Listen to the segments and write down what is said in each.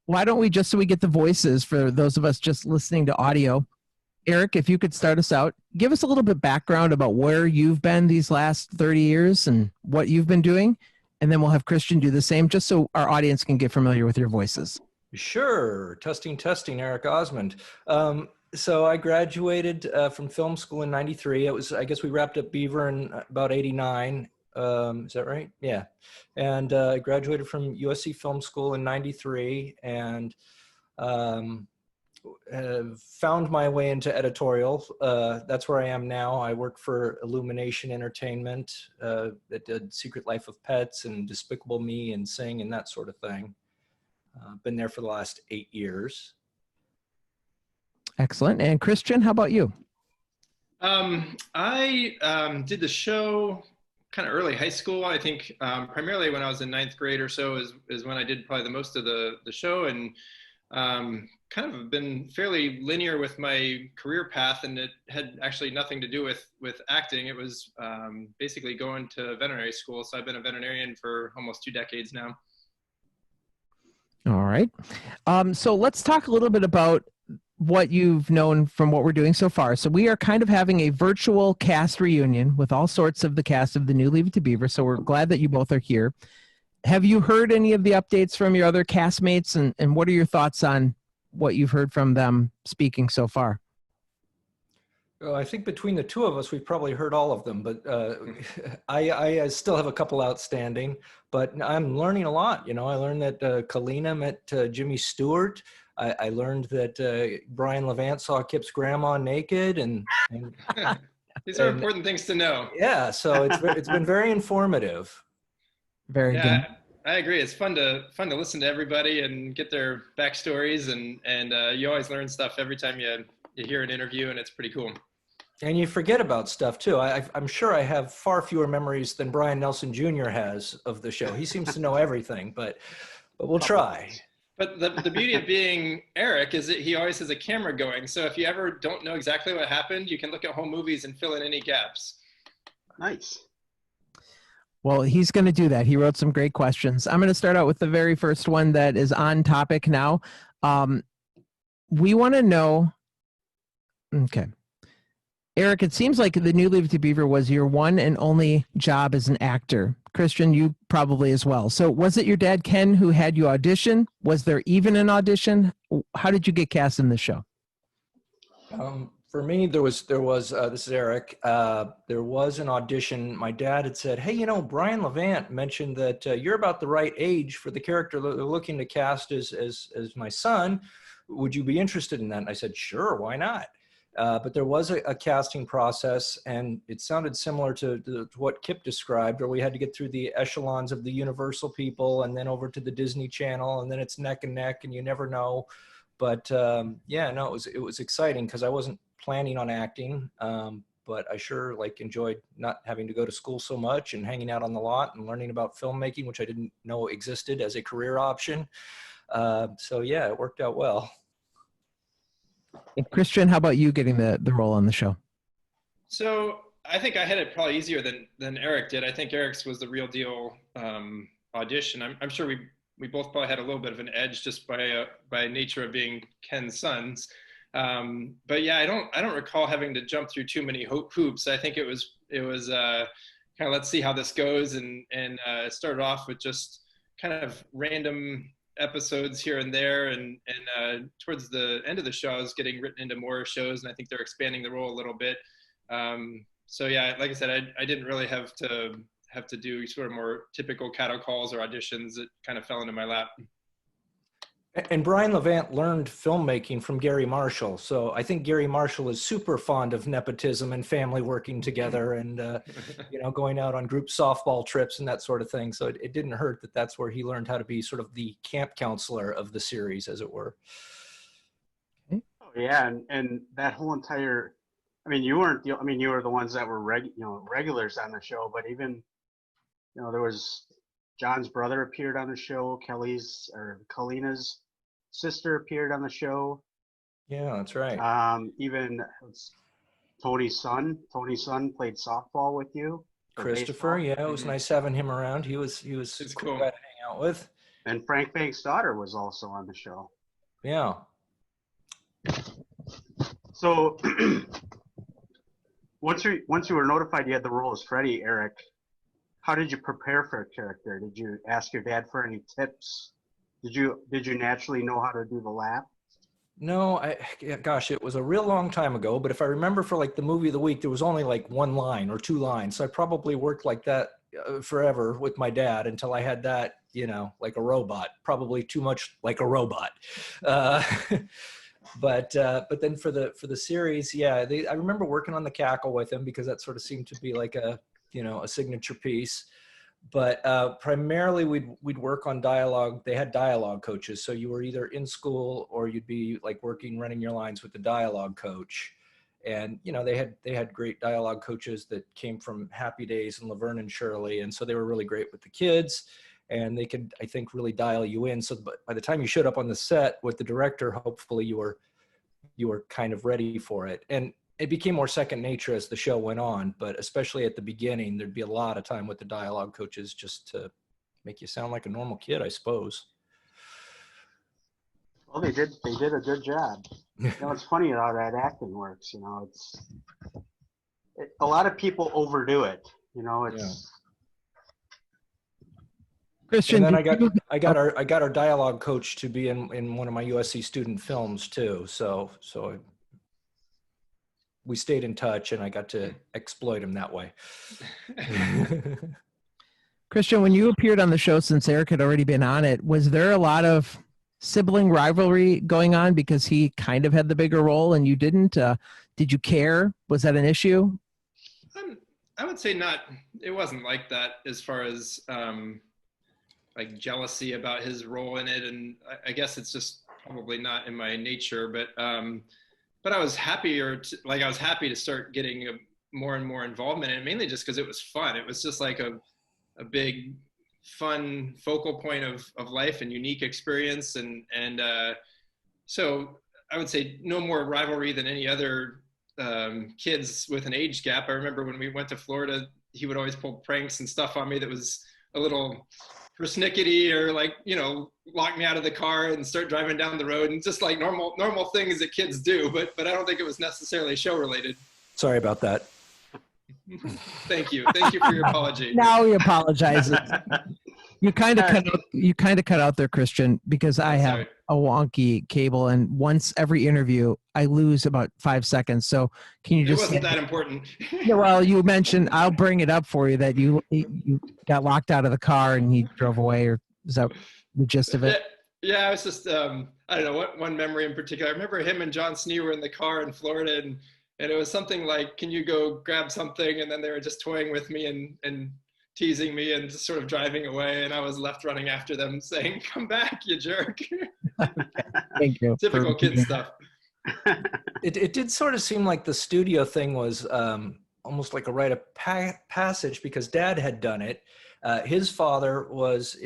why don't we, just so we get the voices for those of us just listening to audio, Eric, if you could start us out, give us a little bit background about where you've been these last 30 years and what you've been doing. And then we'll have Christian do the same, just so our audience can get familiar with your voices. Sure. Testing, Eric Osmond. So I graduated from film school in 93. I guess we wrapped up Beaver in about 89. Is that right? Yeah. And I graduated from USC Film School in 93 and found my way into editorial. That's where I am now. I work for Illumination Entertainment that did Secret Life of Pets and Despicable Me and Sing and that sort of thing. Been there for the last 8 years. Excellent. And Christian, how about you? I did the show kind of early high school. I think primarily when I was in 9th grade or so is when I did probably the most of the show, and kind of been fairly linear with my career path, and it had actually nothing to do with acting. It was basically going to veterinary school. So I've been a veterinarian for almost 2 decades now. All right. So let's talk a little bit about what you've known from what we're doing so far. So we are kind of having a virtual cast reunion with all sorts of the cast of the new Leave It to Beaver. So we're glad that you both are here. Have you heard any of the updates from your other castmates, and what are your thoughts on what you've heard from them speaking so far? Well, I think between the two of us, we've probably heard all of them, but I still have a couple outstanding, but I'm learning a lot. You know, I learned that Kalina met Jimmy Stewart. I learned that Bryon Levant saw Kip's grandma naked, and these are important things to know. Yeah, so it's been very informative. Very good. I agree. It's fun to listen to everybody and get their backstories, and you always learn stuff every time you hear an interview, and it's pretty cool. And you forget about stuff too. I'm sure I have far fewer memories than Bryon Nelson Jr. has of the show. He seems to know everything, but we'll try. But the beauty of being Eric is that he always has a camera going. So if you ever don't know exactly what happened, you can look at home movies and fill in any gaps. Nice. Well, he's going to do that. He wrote some great questions. I'm going to start out with the very first one that is on topic now. We want to know, okay. Eric, it seems like the new Leave It to Beaver was your one and only job as an actor. Christian, you probably as well. So was it your dad, Ken, who had you audition? Was there even an audition? How did you get cast in this show? For me, there was this is Eric. There was an audition. My dad had said, hey, you know, Bryon Levant mentioned that you're about the right age for the character that they're looking to cast as my son. Would you be interested in that? And I said, sure, why not? But there was a casting process, and it sounded similar to what Kip described, where we had to get through the echelons of the Universal people and then over to the Disney Channel, and then it's neck and neck, and you never know. But yeah, no, it was exciting because I wasn't planning on acting, but I sure enjoyed not having to go to school so much and hanging out on the lot and learning about filmmaking, which I didn't know existed as a career option. So yeah, it worked out well. And Christian, how about you getting the role on the show? So I think I had it probably easier than Eric did. I think Eric's was the real deal audition. I'm sure we both probably had a little bit of an edge just by nature of being Ken's sons. But yeah, I don't recall having to jump through too many hoops. I think it was kind of, let's see how this goes, and started off with just kind of random episodes here and there, and towards the end of the show I was getting written into more shows, and I think they're expanding the role a little bit. So yeah, like I said, I didn't really have to do sort of more typical cattle calls or auditions. It kind of fell into my lap. And Bryon Levant learned filmmaking from Gary Marshall. So I think Gary Marshall is super fond of nepotism and family working together and, you know, going out on group softball trips and that sort of thing. So it didn't hurt that that's where he learned how to be sort of the camp counselor of the series, as it were. Oh, yeah. And that whole entire, I mean, you weren't, you were the ones that were regulars on the show, but even, you know, there was John's brother appeared on the show. Kalina's sister appeared on the show. Yeah, that's right. Even Tony's son. Tony's son played softball with you. Christopher, baseball. Yeah, it was nice having him around. He was cool to hang out with. And Frank Bank's daughter was also on the show. Yeah. So once you were notified you had the role as Freddie, Eric, how did you prepare for a character? Did you ask your dad for any tips? Did you naturally know how to do the laugh? No, gosh, it was a real long time ago, but if I remember for like the movie of the week, there was only like one line or two lines. So I probably worked like that forever with my dad until I had that, like a robot, probably too much like a robot. But then for the series, yeah, I remember working on the cackle with him because that sort of seemed to be like a signature piece. But primarily we'd work on dialogue. They had dialogue coaches. So you were either in school or you'd be like running your lines with the dialogue coach. And, they had great dialogue coaches that came from Happy Days and Laverne and Shirley. And so they were really great with the kids and they could, I think, really dial you in. So by the time you showed up on the set with the director, hopefully you were kind of ready for it. And it became more second nature as the show went on, but especially at the beginning, there'd be a lot of time with the dialogue coaches just to make you sound like a normal kid, I suppose. Well, they did a good job. It's funny how that acting works. A lot of people overdo it. Christian, and then I got our dialogue coach to be in one of my USC student films too. So we stayed in touch and I got to exploit him that way. Christian, when you appeared on the show, since Eric had already been on it, was there a lot of sibling rivalry going on because he kind of had the bigger role and you didn't? Did you care? Was that an issue? I would say not. It wasn't like that as far as like jealousy about his role in it. And I guess it's just probably not in my nature, but I was happy to start getting more and more involvement in it, mainly just because it was fun. It was just like a big fun focal point of life and unique experience. And so I would say no more rivalry than any other kids with an age gap. I remember when we went to Florida, he would always pull pranks and stuff on me that was a little persnickety or lock me out of the car and start driving down the road and just like normal things that kids do. But I don't think it was necessarily show related. Sorry about that. Thank you for your apology. Now he apologizes. You kind of cut out there, Christian, because I have a wonky cable, and once every interview I lose about 5 seconds. So can you just? It wasn't that important. Yeah, well, you mentioned, I'll bring it up for you, that you got locked out of the car and he drove away, or is that the gist of it? Yeah, I was just I don't know one memory in particular. I remember him and John Snee were in the car in Florida, and it was something like, "Can you go grab something?" And then they were just toying with me and teasing me and just sort of driving away, and I was left running after them saying, "Come back, you jerk." Thank you. Typical kid stuff. It did sort of seem like the studio thing was almost like a rite of passage because Dad had done it. His father was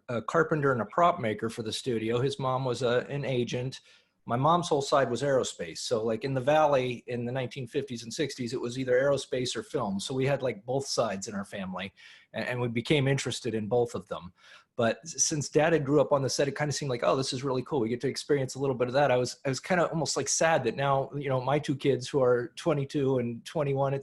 a carpenter and a prop maker for the studio. His mom was an agent. My mom's whole side was aerospace. So like in the Valley in the 1950s and 60s, it was either aerospace or film. So we had like both sides in our family and we became interested in both of them. But since Dad had grew up on the set, it kind of seemed like, oh, this is really cool. We get to experience a little bit of that. I was kind of almost like sad that now, my two kids who are 22 and 21,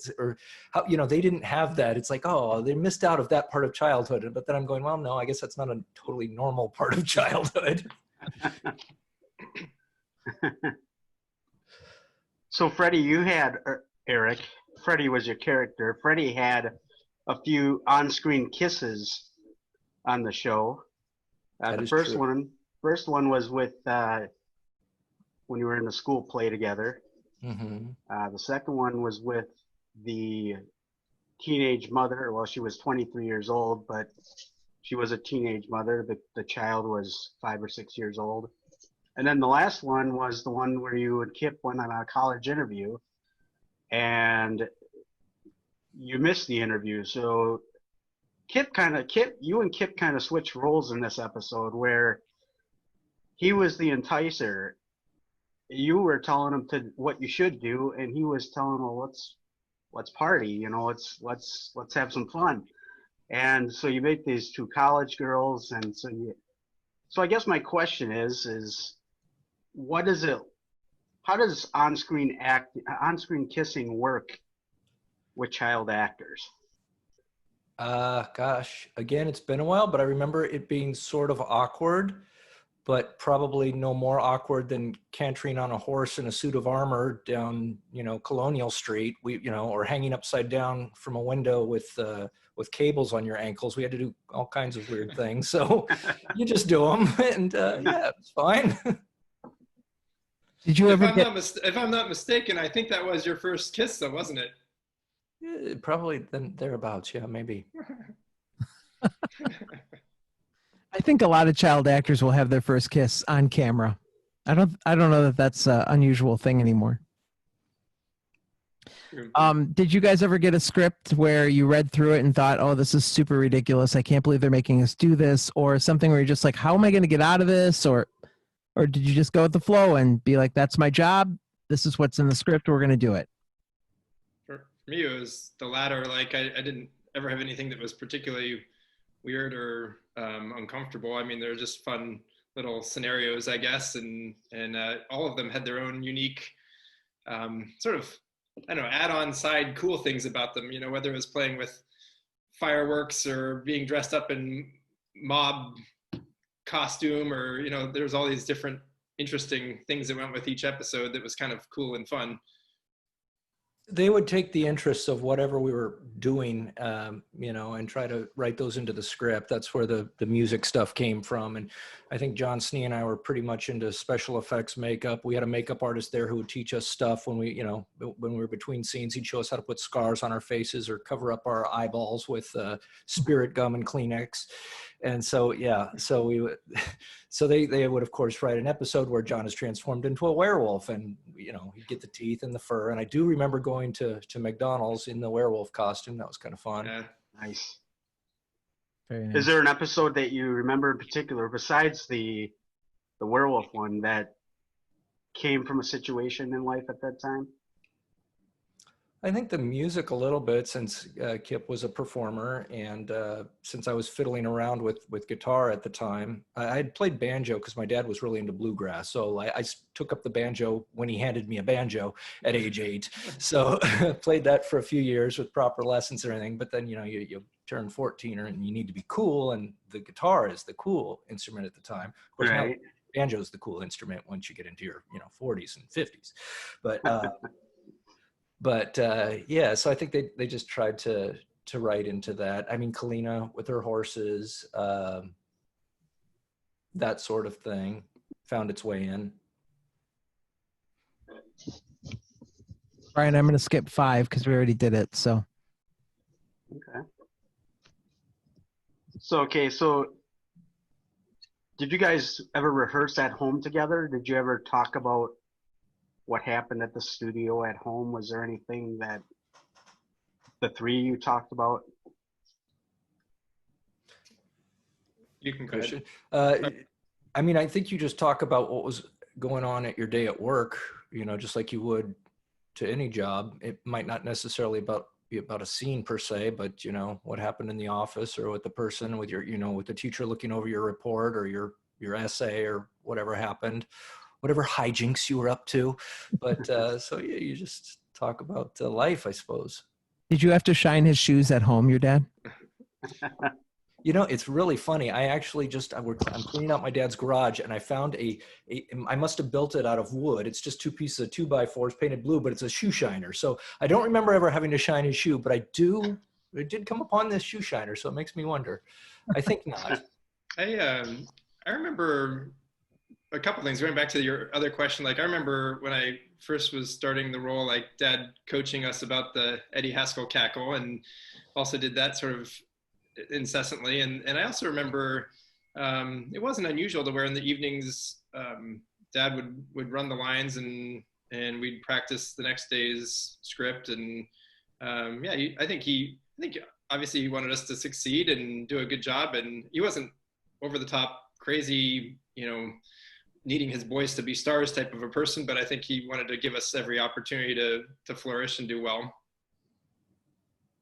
they didn't have that. It's like, oh, they missed out of that part of childhood. But then I'm going, well, no, I guess that's not a totally normal part of childhood. So Freddie, you had Eric. Freddie was your character. Freddie had a few on-screen kisses on the show. The first one was with when you were in the school play together. Mm-hmm. The second one was with the teenage mother. Well, she was 23 years old, but she was a teenage mother. The child was 5 or 6 years old. And then the last one was the one where you and Kip went on a college interview and you missed the interview. So you and Kip kind of switched roles in this episode where he was the enticer. You were telling him what you should do, and he was telling him, well, let's party, let's have some fun. And so you make these two college girls, and so So I guess my question is what is it? How does on-screen kissing work with child actors? Gosh, again, it's been a while, but I remember it being sort of awkward, but probably no more awkward than cantering on a horse in a suit of armor down, Colonial Street, or hanging upside down from a window with cables on your ankles. We had to do all kinds of weird things. So you just do them, and yeah, it's fine. Did you ever if I'm not mistaken, I think that was your first kiss, though, wasn't it? Yeah, probably then thereabouts. Yeah, maybe. I think a lot of child actors will have their first kiss on camera. I don't know that that's an unusual thing anymore. Did you guys ever get a script where you read through it and thought, oh, this is super ridiculous, I can't believe they're making us do this, or something where you're just like, how am I going to get out of this? Or did you just go with the flow and be like, that's my job, this is what's in the script, we're going to do it? For me, it was the latter. Like, I didn't ever have anything that was particularly weird or uncomfortable. I mean, they're just fun little scenarios, I guess, and all of them had their own unique sort of, I don't know, add-on side cool things about them, whether it was playing with fireworks or being dressed up in mob costume, or there's all these different interesting things that went with each episode that was kind of cool and fun. They would take the interests of whatever we were doing, and try to write those into the script. That's where the music stuff came from. And I think John Snee and I were pretty much into special effects makeup. We had a makeup artist there who would teach us stuff when we were between scenes. He'd show us how to put scars on our faces or cover up our eyeballs with spirit gum and Kleenex. And so, yeah, so they would, of course, write an episode where John is transformed into a werewolf, and, he'd get the teeth and the fur. And I do remember going to McDonald's in the werewolf costume. That was kind of fun. Yeah. Nice. Very nice. Is there an episode that you remember in particular, besides the werewolf one, that came from a situation in life at that time? I think the music a little bit, since Kip was a performer, and since I was fiddling around with guitar at the time. I had played banjo because my dad was really into bluegrass. So I took up the banjo when he handed me a banjo at age 8. So played that for a few years with proper lessons and everything. But then, you turn 14 and you need to be cool, and the guitar is the cool instrument at the time. Of course, right. Now banjo is the cool instrument once you get into your 40s and 50s. But yeah, so I think they just tried to write into that. I mean, Kalina with her horses, that sort of thing, found its way in. Bryon, I'm going to skip 5 because we already did it. So. Okay. So did you guys ever rehearse at home together? Did you ever talk about what happened at the studio at home? Was there anything that the three of you talked about? You can go ahead. I mean, I think you just talk about what was going on at your day at work, just like you would to any job. It might not necessarily be about a scene per se, but what happened in the office, or with the person, with your, with the teacher looking over your report or your essay, or whatever happened, whatever hijinks you were up to. But so yeah, you just talk about life, I suppose. Did you have to shine his shoes at home, your dad? It's really funny. I actually I'm cleaning out my dad's garage, and I found I must have built it out of wood. It's just 2 pieces of 2x4s painted blue, but it's a shoe shiner. So I don't remember ever having to shine his shoe, but I did come upon this shoe shiner. So it makes me wonder. I think not. I remember a couple things, going back to your other question. Like, I remember when I first was starting the role, like Dad coaching us about the Eddie Haskell cackle, and also did that sort of incessantly. And I also remember it wasn't unusual to where in the evenings Dad would run the lines, and we'd practice the next day's script. And I think obviously he wanted us to succeed and do a good job, and he wasn't over the top crazy, needing his boys to be stars type of a person, but I think he wanted to give us every opportunity to flourish and do well.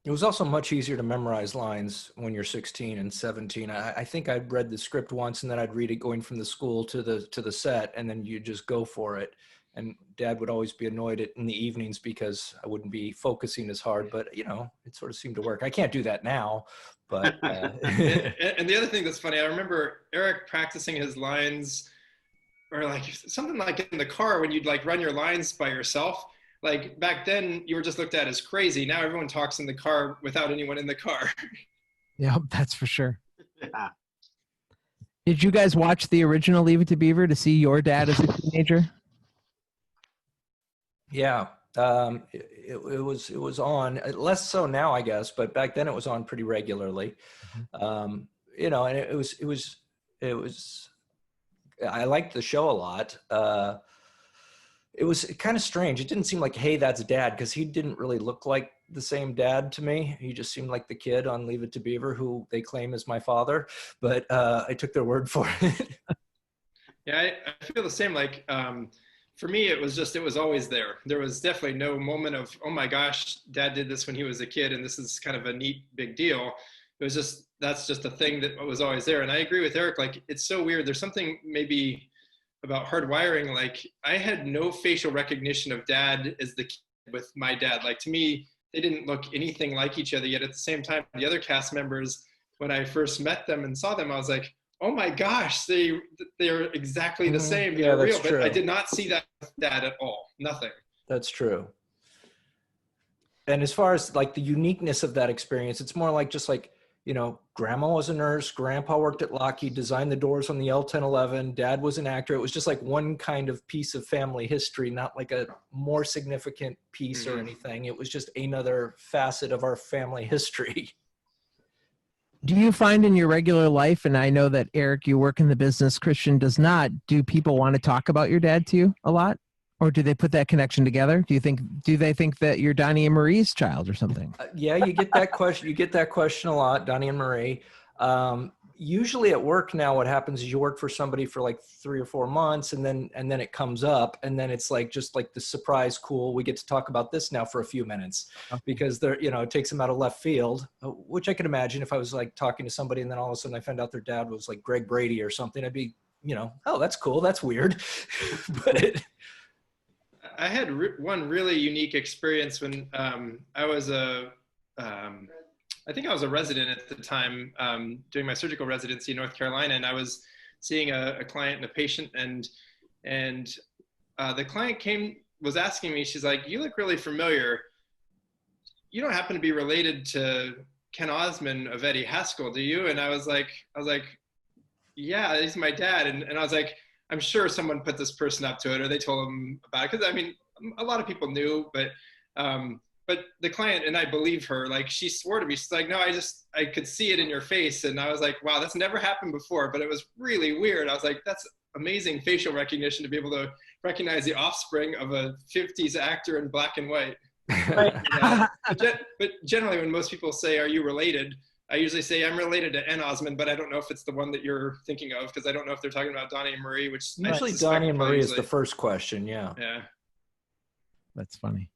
It was also much easier to memorize lines when you're 16 and 17. I think I'd read the script once and then I'd read it going from the school to the set, and then you just go for it. And Dad would always be annoyed in the evenings because I wouldn't be focusing as hard, but you know, it sort of seemed to work. I can't do that now, but. And the other thing that's funny, I remember Eric practicing his lines, or like something like in the car when you'd like run your lines by yourself. Like back then you were just looked at as crazy. Now everyone talks in the car without anyone in the car. Yeah, that's for sure. Yeah. Did you guys watch the original Leave It to Beaver to see your dad as a teenager? Yeah, it was on, less so now, I guess, but back then it was on pretty regularly. You know, and it was, I liked the show a lot. It was kind of strange. It didn't seem like, hey, that's Dad, because he didn't really look like the same dad to me. He just seemed like the kid on Leave It to Beaver who they claim is my father, but I took their word for it. Yeah, I feel the same. Like, for me, it was always there. There was definitely no moment of, oh my gosh, Dad did this when he was a kid, and this is kind of a neat, big deal. It was just, that's just a thing that was always there. And I agree with Eric, like, it's so weird. There's something maybe about hardwiring. Like, I had no facial recognition of Dad as the kid with my dad. Like, to me, they didn't look anything like each other, yet at the same time, the other cast members, when I first met them and saw them, I was like, oh my gosh, they're exactly the same. Yeah, They're that's real. true. But I did not see that with Dad at all. Nothing. That's true. And as far as like the uniqueness of that experience, it's more like just like, you know, Grandma was a nurse, Grandpa worked at Lockheed, designed the doors on the L-1011, Dad was an actor. It was just like one kind of piece of family history, not like a more significant piece or anything. It was just another facet of our family history. Do you find in your regular life, and I know that Eric, you work in the business, Christian does not, do people want to talk about your dad to you a lot? Or do they put that connection together? Do they think that you're Donnie and Marie's child or something? Yeah, you get that question. You get that question a lot, Donnie and Marie. Usually at work now, what happens is you work for somebody for like 3 or 4 months, and then it comes up, and then it's like just like the surprise, cool. We get to talk about this now for a few minutes, because they're, you know, it takes them out of left field, which I could imagine if I was like talking to somebody and then all of a sudden I found out their dad was like Greg Brady or something. I'd be, you know, oh, that's cool, that's weird. But I had one really unique experience when I was I think I was a resident at the time, doing my surgical residency in North Carolina, and I was seeing a client and a patient, and the client was asking me, she's like, "You look really familiar. You don't happen to be related to Ken Osmond of Eddie Haskell, do you?" And I was like, "Yeah, he's my dad." And I was like, I'm sure someone put this person up to it, or they told him about it. Because I mean, a lot of people knew, but the client, and I believe her, like she swore to me, she's like, "No, I could see it in your face." And I was like, wow, that's never happened before, but it was really weird. I was like, that's amazing facial recognition to be able to recognize the offspring of a 50s actor in black and white. But generally when most people say, "Are you related?" I usually say I'm related to N. Osmond, but I don't know if it's the one that you're thinking of, because I don't know if they're talking about Donnie and Marie, which usually Donnie and Marie is the first question. Yeah. Yeah. That's funny.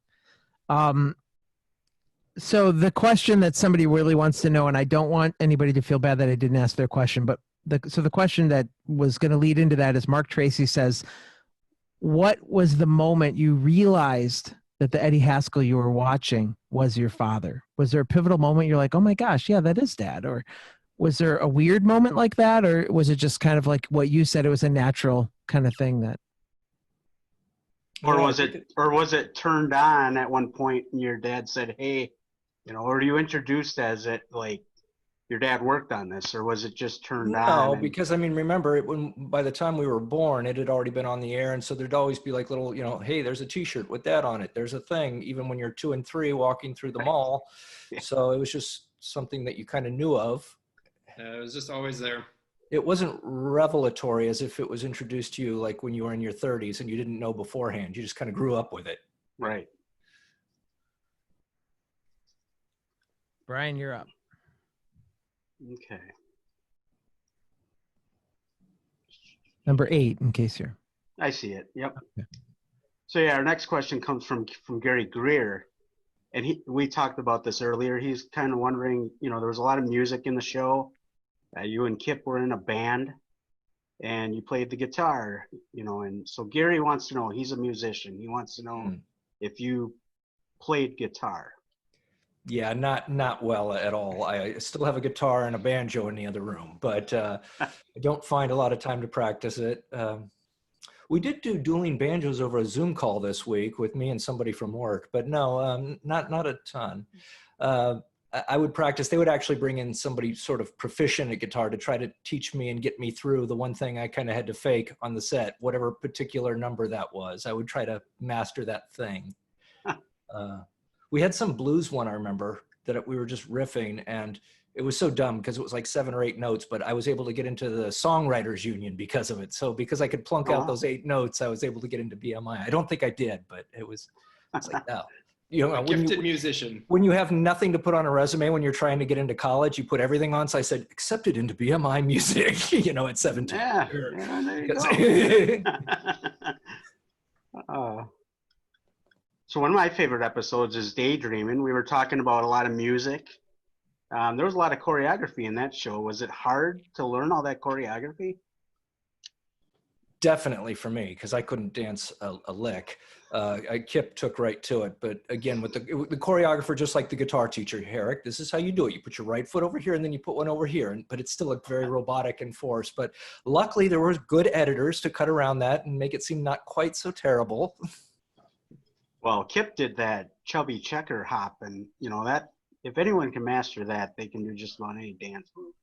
So the question that somebody really wants to know, and I don't want anybody to feel bad that I didn't ask their question, but the question that was going to lead into that is Mark Tracy says, what was the moment you realized that the Eddie Haskell you were watching was your father? Was there a pivotal moment you're like, oh my gosh, yeah, that is Dad? Or was there a weird moment like that? Or was it just kind of like what you said, it was a natural kind of thing that? Or was it turned on at one point and your dad said, "Hey," you know, or you introduced as it like your dad worked on this, or was it just turned on? No, because I mean, remember by the time we were born, it had already been on the air. And so there'd always be like little, you know, hey, there's a t-shirt with Dad on it. There's a thing, even when you're 2 and 3 walking through the mall. Yeah. So it was just something that you kind of knew of. It was just always there. It wasn't revelatory as if it was introduced to you like when you were in your 30s and you didn't know beforehand. You just kind of grew up with it. Right. Bryon, you're up. Okay. Number 8, in case you're. I see it. Yep. Okay. So yeah, our next question comes from Gary Greer. and we talked about this earlier. He's kind of wondering, there was a lot of music in the show. You and Kip were in a band, and you played the guitar, and so Gary wants to know, he's a musician. He wants to know if you played guitar. Yeah, not well at all. I still have a guitar and a banjo in the other room, but I don't find a lot of time to practice it. We did do dueling banjos over a Zoom call this week with me and somebody from work, but no, not a ton. I would practice. They would actually bring in somebody sort of proficient at guitar to try to teach me and get me through the one thing I kind of had to fake on the set, whatever particular number that was. I would try to master that thing. We had some blues one, I remember, that we were just riffing, and it was so dumb because it was like 7 or 8 notes, but I was able to get into the Songwriters Union because of it. So because I could plunk out those 8 notes, I was able to get into BMI. I don't think I did, but it's like, oh. A gifted musician. When you have nothing to put on a resume when you're trying to get into college, you put everything on. So I said, accepted into BMI music, at 17. Yeah, there you go. So one of my favorite episodes is Daydreaming. We were talking about a lot of music. There was a lot of choreography in that show. Was it hard to learn all that choreography? Definitely for me, because I couldn't dance a lick. Kip took right to it. But again, with the choreographer, just like the guitar teacher, Eric, this is how you do it. You put your right foot over here and then you put one over here. But it's still very robotic and forced. But luckily, there were good editors to cut around that and make it seem not quite so terrible. Well, Kip did that chubby checker hop. And, that if anyone can master that, they can do just about any dance move.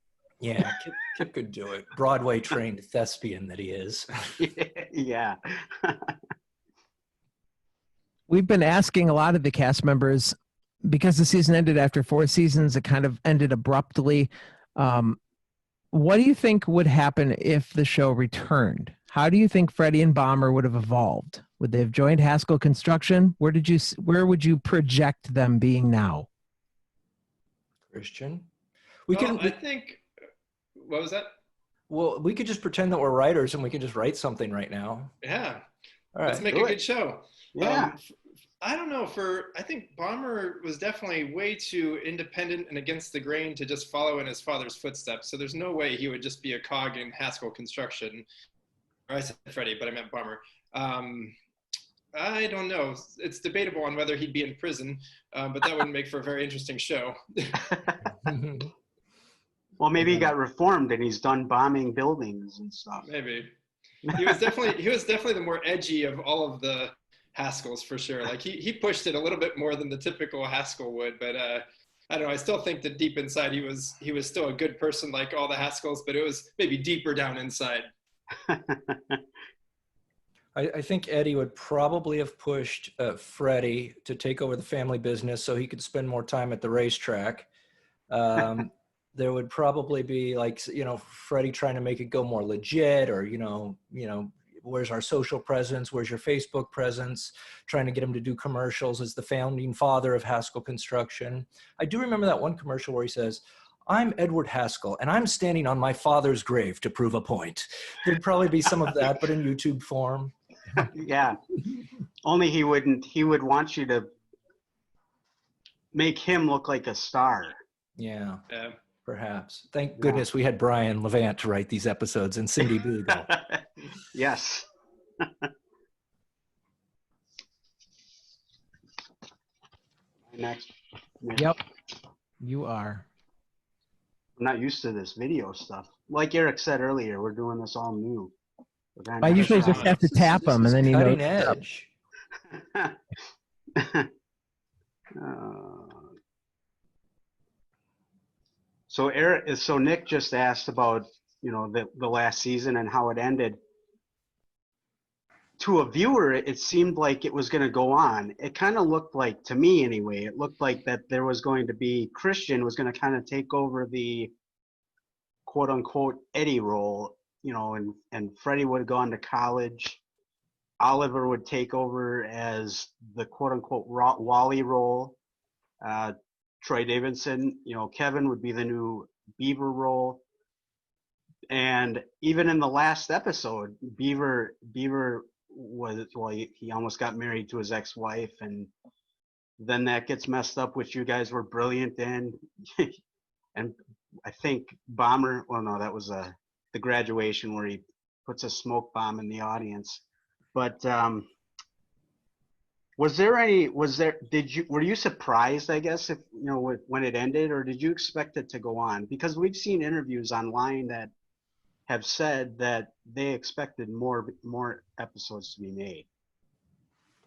Yeah, Kip could do it. Broadway trained thespian that he is. Yeah. We've been asking a lot of the cast members, because the season ended after 4 seasons, it kind of ended abruptly. What do you think would happen if the show returned? How do you think Freddie and Bomber would have evolved? Would they have joined Haskell Construction? Where would you project them being now? Christian? I think, what was that? Well, we could just pretend that we're writers and we could just write something right now. Yeah. All right. Let's make a good show. Yeah. I don't know. I think Bomber was definitely way too independent and against the grain to just follow in his father's footsteps. So there's no way he would just be a cog in Haskell Construction. Or I said Freddie, but I meant Bomber. I don't know. It's debatable on whether he'd be in prison, but that wouldn't make for a very interesting show. Well, maybe he got reformed and he's done bombing buildings and stuff. Maybe. He was definitely the more edgy of all of the Haskells, for sure. Like he pushed it a little bit more than the typical Haskell would, but I don't know. I still think that deep inside he was still a good person like all the Haskells, but it was maybe deeper down inside. I think Eddie would probably have pushed Freddie to take over the family business so he could spend more time at the racetrack. There would probably be Freddie trying to make it go more legit, or where's our social presence? Where's your Facebook presence? Trying to get him to do commercials as the founding father of Haskell Construction. I do remember that one commercial where he says, "I'm Edward Haskell, and I'm standing on my father's grave to prove a point." There'd probably be some of that, but in YouTube form. Yeah. Only he would want you to make him look like a star. Yeah. Perhaps. Thank goodness we had Bryon Levant to write these episodes and Cindy Beagle. Yes. Next. Yep. You are. I'm not used to this video stuff. Like Eric said earlier, we're doing this all new. I usually just have to tap them and then you know. Cutting edge. So Nick just asked about, the last season and how it ended. To a viewer, it seemed like it was going to go on. It kind of looked like, to me anyway, it looked like that there was going to be, Christian was going to kind of take over the quote unquote Eddie role, and Freddie would have gone to college. Oliver would take over as the quote unquote Wally role. Troy Davidson, Kevin would be the new Beaver role. And even in the last episode, Beaver was, he almost got married to his ex-wife, and then that gets messed up, which you guys were brilliant in. And I think Bomber, well, no, that was the graduation where he puts a smoke bomb in the audience. But were you surprised, I guess, if, you know, when it ended, or did you expect it to go on? Because we've seen interviews online that have said that they expected more episodes to be made.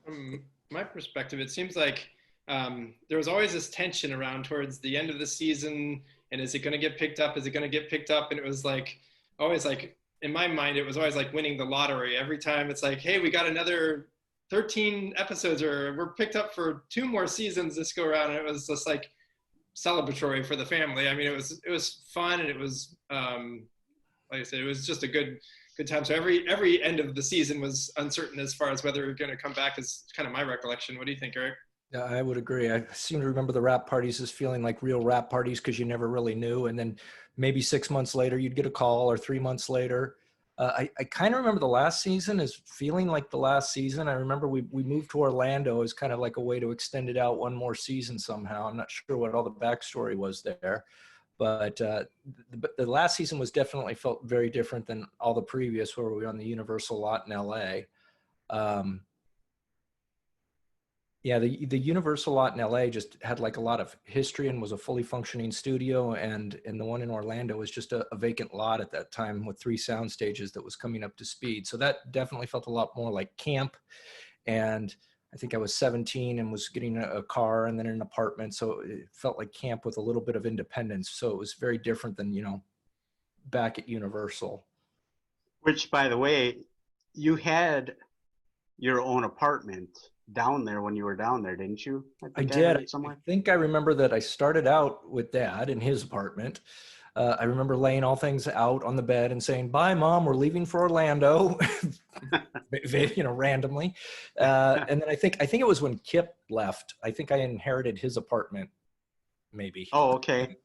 From my perspective, it seems like there was always this tension around towards the end of the season, and is it going to get picked up? Is it going to get picked up? And it was like, always like, in my mind, it was always like winning the lottery. Every time it's like, hey, we got another 13 episodes, or we're picked up for 2 more seasons this go around. And it was just like celebratory for the family. I mean, it was fun, and it was, like I said, it was just a good time. So every end of the season was uncertain as far as whether we're going to come back, is kind of my recollection. What do you think, Eric? Yeah, I would agree. I seem to remember the rap parties as feeling like real rap parties because you never really knew. And then maybe 6 months later, you'd get a call, or 3 months later. I kind of remember the last season as feeling like the last season. I remember we moved to Orlando as kind of like a way to extend it out one more season somehow. I'm not sure what all the backstory was there. But the last season was definitely felt very different than all the previous, where we were on the Universal lot in LA. Yeah, the Universal lot in LA just had like a lot of history and was a fully functioning studio, and the one in Orlando was just a vacant lot at that time with 3 sound stages that was coming up to speed. So that definitely felt a lot more like camp. And I think I was 17 and was getting a car and then an apartment. So it felt like camp with a little bit of independence. So it was very different than, you know, back at Universal. Which, by the way, you had your own apartment down there when you were down there, didn't you? I did. I think I remember that I started out with Dad in his apartment. I remember laying all things out on the bed and saying, "Bye, Mom, we're leaving for Orlando," you know, randomly. And then I think it was when Kip left. I think I inherited his apartment, maybe. Oh, okay.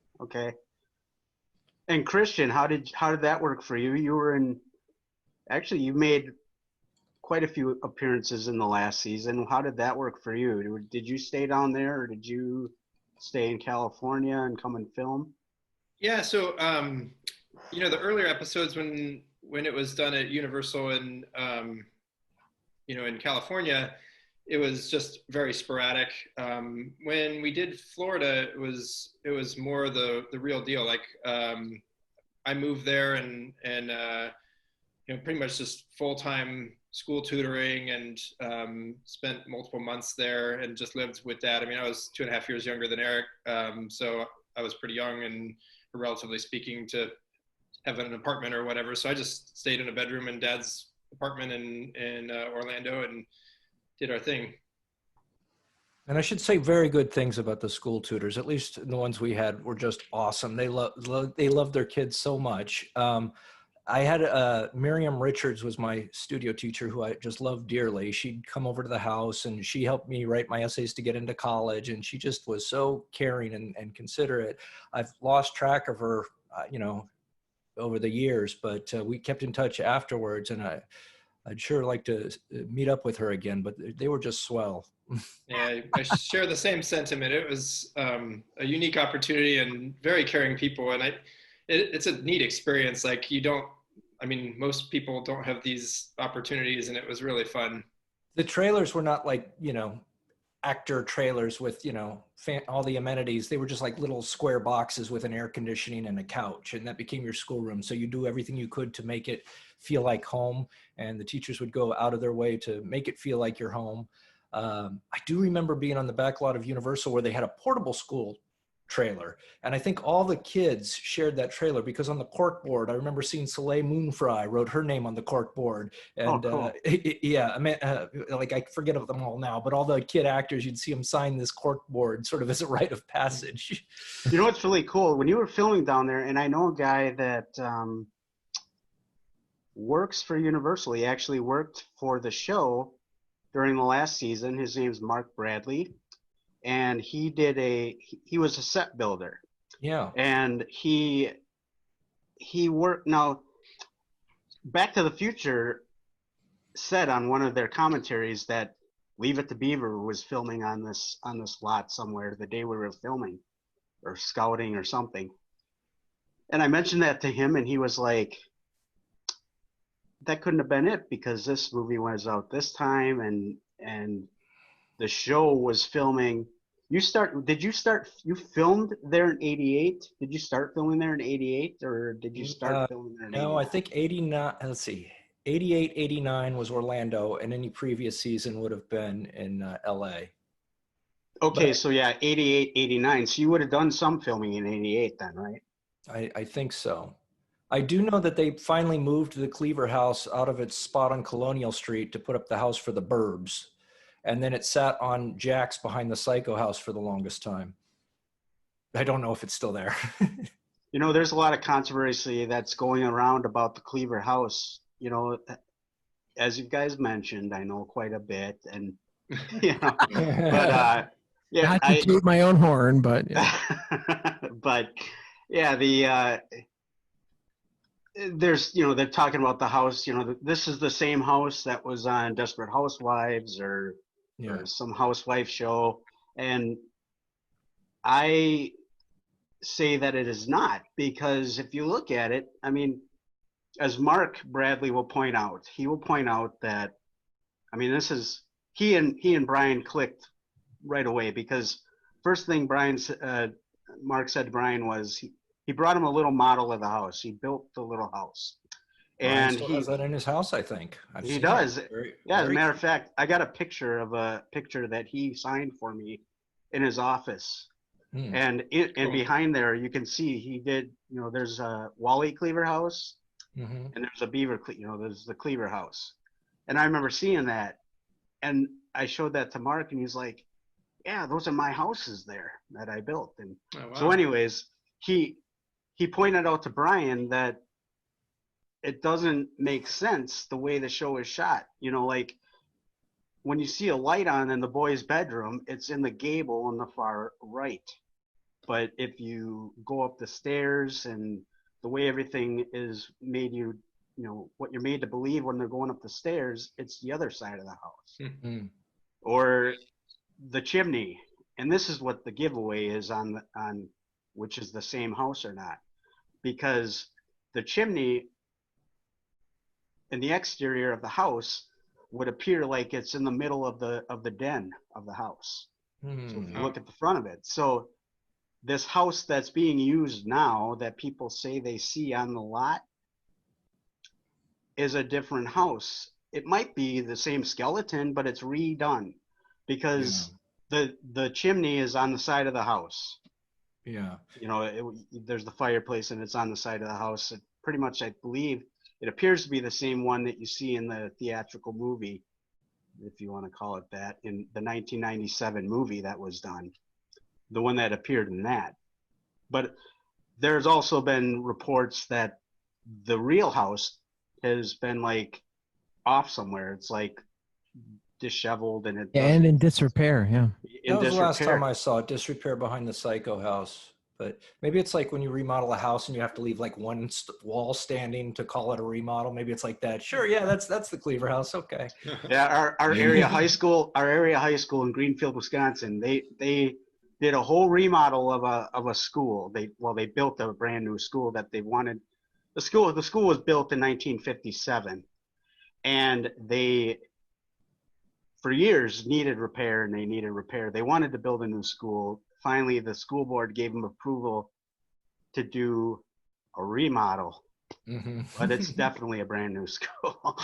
And Christian, how did that work for you? You were actually, you made quite a few appearances in the last season. How did that work for you? Did you stay down there, or did you stay in California and come and film? Yeah, so you know, the earlier episodes when it was done at Universal and you know, in California, it was just very sporadic. When we did Florida, it was more the real deal. Like I moved there and you know, pretty much just full-time school tutoring, and spent multiple months there and just lived with Dad. I mean, I was 2.5 years younger than Eric, so I was pretty young and, relatively speaking, to have an apartment or whatever. So I just stayed in a bedroom in Dad's apartment in Orlando and did our thing. And I should say very good things about the school tutors. At least the ones we had were just awesome. They loved their kids so much. I had Miriam Richards was my studio teacher, who I just loved dearly. She'd come over to the house and she helped me write my essays to get into college. And she just was so caring and considerate. I've lost track of her, you know, over the years, but we kept in touch afterwards. And I'd sure like to meet up with her again, but they were just swell. Yeah, I share the same sentiment. It was a unique opportunity and very caring people. And it's a neat experience. Like I mean, most people don't have these opportunities, and it was really fun. The trailers were not like, you know, actor trailers with, you know, all the amenities. They were just like little square boxes with an air conditioning and a couch, and that became your schoolroom. So you do everything you could to make it feel like home, and the teachers would go out of their way to make it feel like your home. I do remember being on the back lot of Universal where they had a portable school trailer, and I think all the kids shared that trailer, because on the cork board I remember seeing Soleil Moonfry wrote her name on the cork board, and cool. Yeah, I mean, like I forget of them all now, but all the kid actors, you'd see them sign this cork board sort of as a rite of passage. You know what's really cool, when you were filming down there, and I know a guy that works for Universal. He actually worked for the show during the last season. His name's Mark Bradley. And he was a set builder. Yeah. And he worked. Now, Back to the Future said on one of their commentaries that Leave It to Beaver was filming on this lot somewhere the day we were filming or scouting or something. And I mentioned that to him, and he was like, that couldn't have been it, because this movie was out this time, and the show was filming. You filmed there in 88? Did you start filming there in 88, or did you start filming there in 88? No, I think 89, let's see, 88, 89 was Orlando, and any previous season would have been in LA. Okay, so yeah, 88, 89. So you would have done some filming in 88 then, right? I think so. I do know that they finally moved the Cleaver house out of its spot on Colonial Street to put up the house for the Burbs. And then it sat on Jack's behind the Psycho house for the longest time. I don't know if it's still there. You know, there's a lot of controversy that's going around about the Cleaver house. You know, as you guys mentioned, I know quite a bit, and you know, but yeah, not to toot my own horn, but yeah. But yeah, there's, you know, they're talking about the house. You know, this is the same house that was on Desperate Housewives or some housewife show, and I say that it is not, because if you look at it, I mean, as Mark Bradley will point out, that, I mean, this is, he and Bryon clicked right away, because first thing Mark said to Bryon was he brought him a little model of the house. He built the little house. And he has that in his house, I think. He does. As a matter of fact, I got a picture that he signed for me in his office. And behind there, you can see he did, you know, there's a Wally Cleaver house, and there's a Beaver, you know, there's the Cleaver house. And I remember seeing that, and I showed that to Mark, and he's like, yeah, those are my houses there that I built. And so anyways, he pointed out to Bryon that it doesn't make sense the way the show is shot. You know, like when you see a light on in the boys' bedroom, it's in the gable on the far right. But if you go up the stairs and the way everything is made, you know, what you're made to believe when they're going up the stairs, it's the other side of the house. Or the chimney. And this is what the giveaway is on which is the same house or not. Because the chimney in the exterior of the house would appear like it's in the middle of the den of the house. So if you look at the front of it. So this house that's being used now that people say they see on the lot is a different house. It might be the same skeleton, but it's redone because the chimney is on the side of the house. Yeah. You know, there's the fireplace and it's on the side of the house. It pretty much, I believe, it appears to be the same one that you see in the theatrical movie, if you want to call it that, in the 1997 movie that was done, the one that appeared in that. But there's also been reports that the real house has been like off somewhere. It's like disheveled and in disrepair. Yeah. That was the last time I saw disrepair behind the Psycho house. But maybe it's like when you remodel a house and you have to leave like one wall standing to call it a remodel. Maybe it's like that. Sure, yeah, that's the Cleaver house. Okay. Yeah, our area high school in Greenfield, Wisconsin, they did a whole remodel of a school. They built a brand new school that they wanted. The school was built in 1957, and they for years needed repair, and they needed repair. They wanted to build a new school. Finally, the school board gave them approval to do a remodel, but it's definitely a brand new school.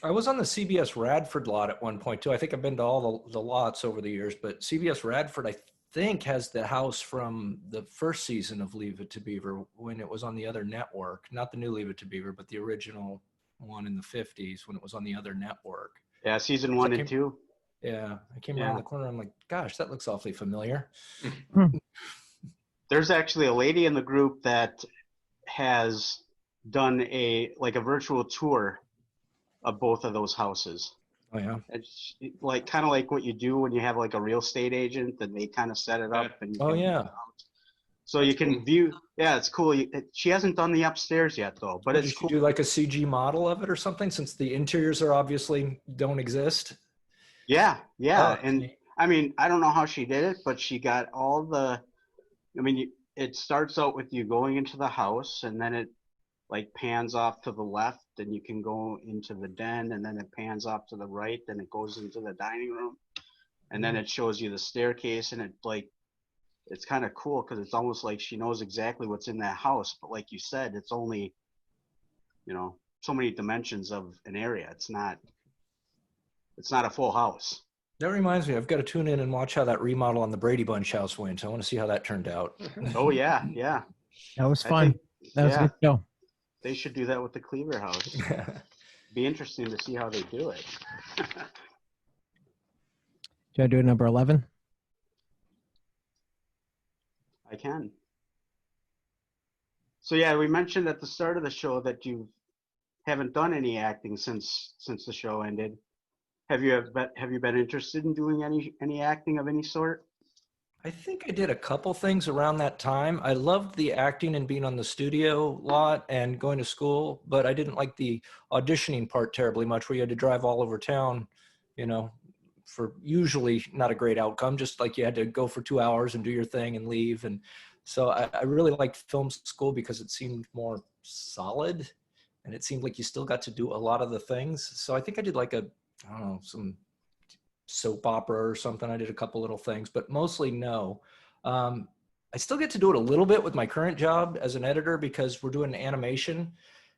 I was on the CBS Radford lot at one point too. I think I've been to all the lots over the years, but CBS Radford, I think, has the house from the first season of Leave It to Beaver when it was on the other network. Not the new Leave It to Beaver, but the original one in the 50s when it was on the other network. Yeah, season 1 and 2. Yeah, I came around the corner. I'm like, gosh, that looks awfully familiar. There's actually a lady in the group that has done a virtual tour of both of those houses. Oh yeah. It's like kind of like what you do when you have like a real estate agent, and they kind of set it up. And so you can view. Yeah, it's cool. She hasn't done the upstairs yet though, but it's cool. Do like a CG model of it or something, since the interiors are obviously don't exist. Yeah. Oh, And I mean, I don't know how she did it, but she got all the, I mean, it starts out with you going into the house, and then it like pans off to the left, and you can go into the den, and then it pans off to the right, then it goes into the dining room, and then it shows you the staircase, and it's kind of cool because it's almost like she knows exactly what's in that house. But like you said, it's only, so many dimensions of an area. It's not a full house. That reminds me, I've got to tune in and watch how that remodel on the Brady Bunch house went. I want to see how that turned out. Oh yeah. That was fun. That was a good show. They should do that with the Cleaver house. Be interesting to see how they do it. Should I do number 11? I can. So yeah, we mentioned at the start of the show that you haven't done any acting since the show ended. Have you been interested in doing any acting of any sort? I think I did a couple things around that time. I loved the acting and being on the studio lot and going to school, but I didn't like the auditioning part terribly much, where you had to drive all over town, for usually not a great outcome, just like you had to go for 2 hours and do your thing and leave. And so I really liked film school because it seemed more solid, and it seemed like you still got to do a lot of the things. So I think I did like some soap opera or something. I did a couple little things, but mostly no. I still get to do it a little bit with my current job as an editor because we're doing animation.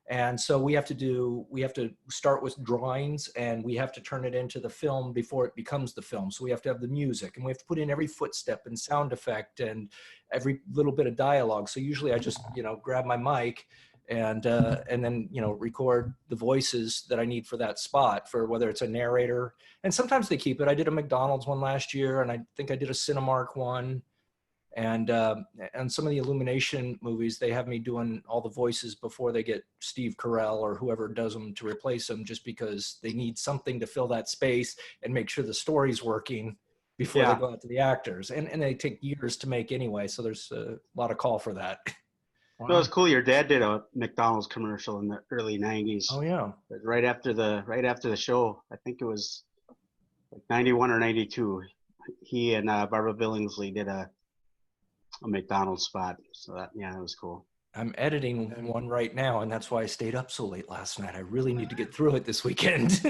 And so we have to start with drawings, and we have to turn it into the film before it becomes the film. So we have to have the music, and we have to put in every footstep and sound effect and every little bit of dialogue. So usually I just, grab my mic and then, record the voices that I need for that spot, for whether it's a narrator. And sometimes they keep it. I did a McDonald's one last year, and I think I did a Cinemark one. And some of the Illumination movies, they have me doing all the voices before they get Steve Carell or whoever does them to replace them, just because they need something to fill that space and make sure the story's working before they go out to the actors. And they take years to make anyway, so there's a lot of call for that. Wow. Well, it's cool. Your dad did a McDonald's commercial in the early 90s. Oh yeah. Right after the show, I think it was like 91 or 92. He and Barbara Billingsley did a McDonald's spot. So that was cool. I'm editing one right now, and that's why I stayed up so late last night. I really need to get through it this weekend.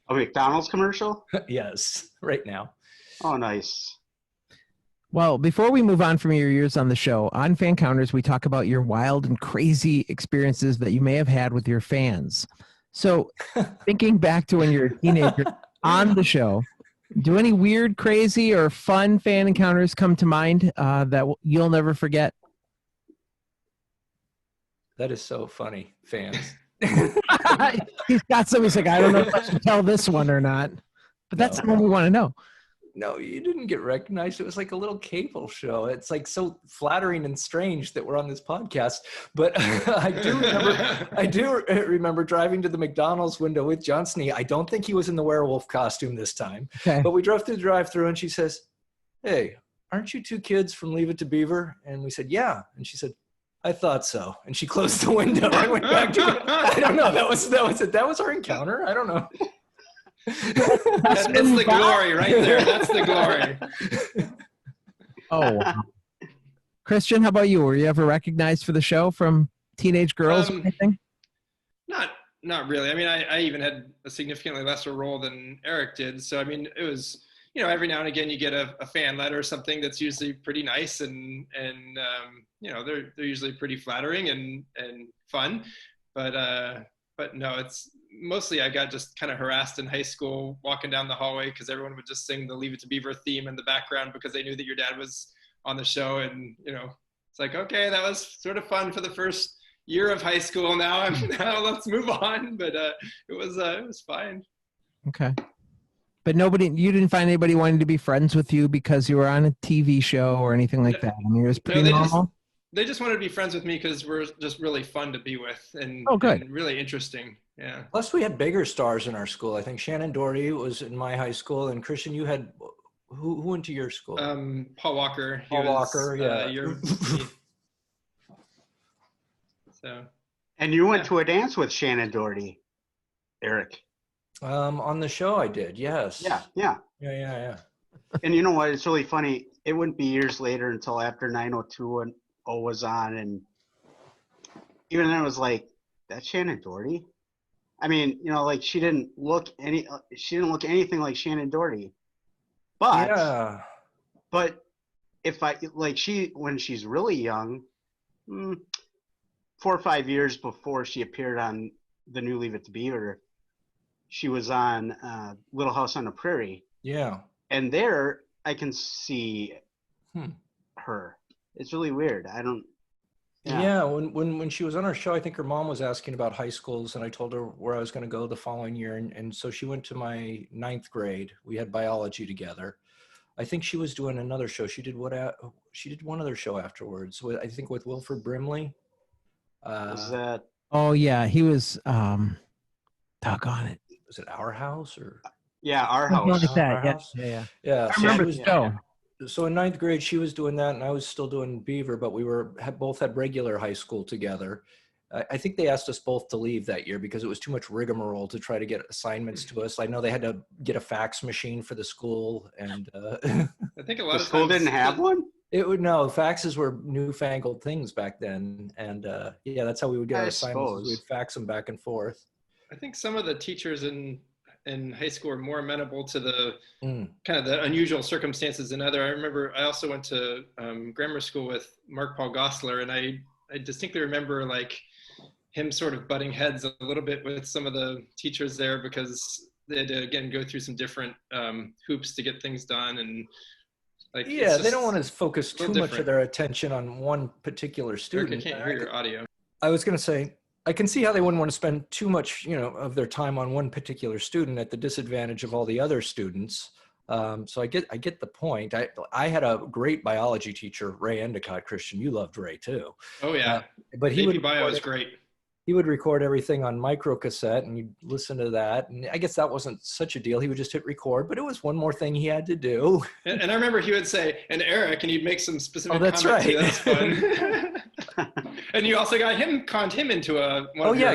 A McDonald's commercial? Yes, right now. Oh, nice. Well, before we move on from your years on the show, on Fancounters, we talk about your wild and crazy experiences that you may have had with your fans. So thinking back to when you were a teenager on the show, do any weird, crazy, or fun fan encounters come to mind that you'll never forget? That is so funny, fans. He's got some. He's like, I don't know if I should tell this one or not. But that's the one we want to know. No, you didn't get recognized. It was like a little cable show. It's like so flattering and strange that we're on this podcast. But I do remember driving to the McDonald's window with John Snee. I don't think he was in the werewolf costume this time. Okay. But we drove through the drive-through, and she says, "Hey, aren't you two kids from Leave It to Beaver?" And we said, "Yeah." And she said, "I thought so." And she closed the window. I went back to it. I don't know. That was it. That was our encounter. I don't know. That's the glory right there. That's the glory. Oh, wow. Christian, how about you? Were you ever recognized for the show from teenage girls or anything? Not really. I mean, I even had a significantly lesser role than Eric did. So, I mean, it was, every now and again you get a fan letter or something that's usually pretty nice and they're usually pretty flattering and fun. But no, it's mostly I got just kind of harassed in high school walking down the hallway because everyone would just sing the Leave It to Beaver theme in the background because they knew that your dad was on the show. And, it's like, okay, that was sort of fun for the first year of high school. Now let's move on. But it was fine. Okay. But you didn't find anybody wanting to be friends with you because you were on a TV show or anything like that? I mean, it was pretty normal. They just wanted to be friends with me because we're just really fun to be with and really interesting. Yeah. Plus, we had bigger stars in our school. I think Shannon Doherty was in my high school, and Christian, you had who went to your school? Paul Walker. Walker, yeah. So. And you went to a dance with Shannon Doherty, Eric. On the show I did, yes. Yeah. Yeah. And you know what? It's really funny. It wouldn't be years later until after 90210 was on, and even then it was like, that's Shannon Doherty. I mean, you know, like she didn't look anything like Shannon Doherty. But if I like when she's really young, 4 or 5 years before she appeared on the new Leave It to Beaver, she was on Little House on the Prairie. Yeah. And there I can see her. It's really weird. I don't. Yeah. When she was on our show, I think her mom was asking about high schools, and I told her where I was going to go the following year, and so she went to my 9th grade. We had biology together. I think she was doing another show. She did one other show afterwards. I think with Wilford Brimley. Was that? Oh yeah, he was. Doggone it. Was it Our House or? Yeah, Our Something House. like that. Our House? Yeah. Yeah. I remember the show. So in 9th grade, she was doing that, and I was still doing Beaver, but we both had regular high school together. I think they asked us both to leave that year because it was too much rigmarole to try to get assignments to us. I know they had to get a fax machine for the school, and I think a lot The of school times didn't have one? no, faxes were newfangled things back then, and yeah, that's how we would get our I assignments. suppose. We'd fax them back and forth. I think some of the teachers in high school are more amenable to the kind of the unusual circumstances than other. I remember I also went to grammar school with Mark Paul Gosselaar, and I distinctly remember like him sort of butting heads a little bit with some of the teachers there because they had to again go through some different hoops to get things done, and like Yeah, they don't want to focus too much different. of their attention on one particular Eric, student. I can't hear your audio. I was going to say, I can see how they wouldn't want to spend too much, of their time on one particular student at the disadvantage of all the other students. So I get the point. I had a great biology teacher, Ray Endicott. Christian, you loved Ray too. Oh yeah, But he AP Bio is great. He would record everything on micro cassette, and you'd listen to that. And I guess that wasn't such a deal. He would just hit record, but it was one more thing he had to do. And I remember he would say, "And Eric," and he'd make some specific. Oh, that's comment too. right. That's fun. And you also conned him into a.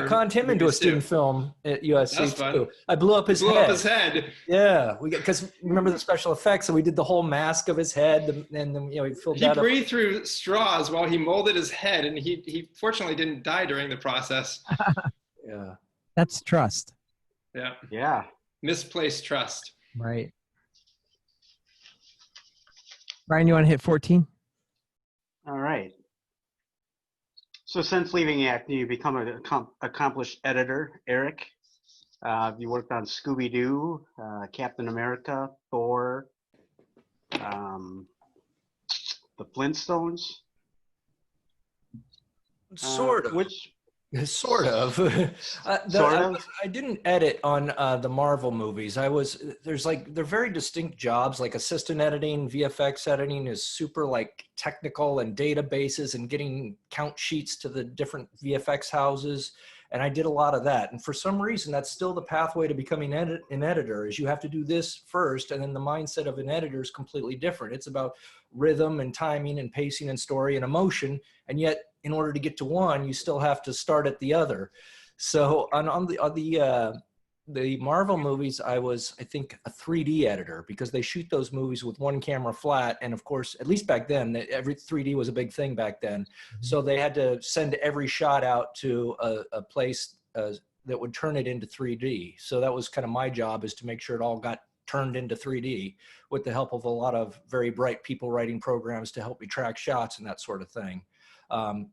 Conned him into a student film at USC That's fun. too. I blew up his head. Yeah, because remember the special effects, so we did the whole mask of his head, and then he filled that up. He breathed through straws while he molded his head, and he fortunately didn't die during the process. Yeah, That's trust. Yeah. Yeah. Misplaced trust. Right. Bryon, you want to hit 14? All right. So since leaving acting, you become an accomplished editor, Eric. You worked on Scooby-Doo, Captain America, Thor, the Flintstones. sort of. Sort of. Sort of? I didn't edit on the Marvel movies. They're very distinct jobs, like assistant editing, VFX editing is super like technical, and databases and getting count sheets to the different VFX houses. And I did a lot of that. And for some reason, that's still the pathway to becoming an editor, is you have to do this first. And then the mindset of an editor is completely different. It's about rhythm and timing and pacing and story and emotion. And yet, in order to get to one, you still have to start at the other. So on the Marvel movies, I was, I think, a 3D editor, because they shoot those movies with one camera flat. And of course, at least back then, every 3D was a big thing back then. So they had to send every shot out to a place that would turn it into 3D. So that was kind of my job, is to make sure it all got turned into 3D with the help of a lot of very bright people writing programs to help me track shots and that sort of thing.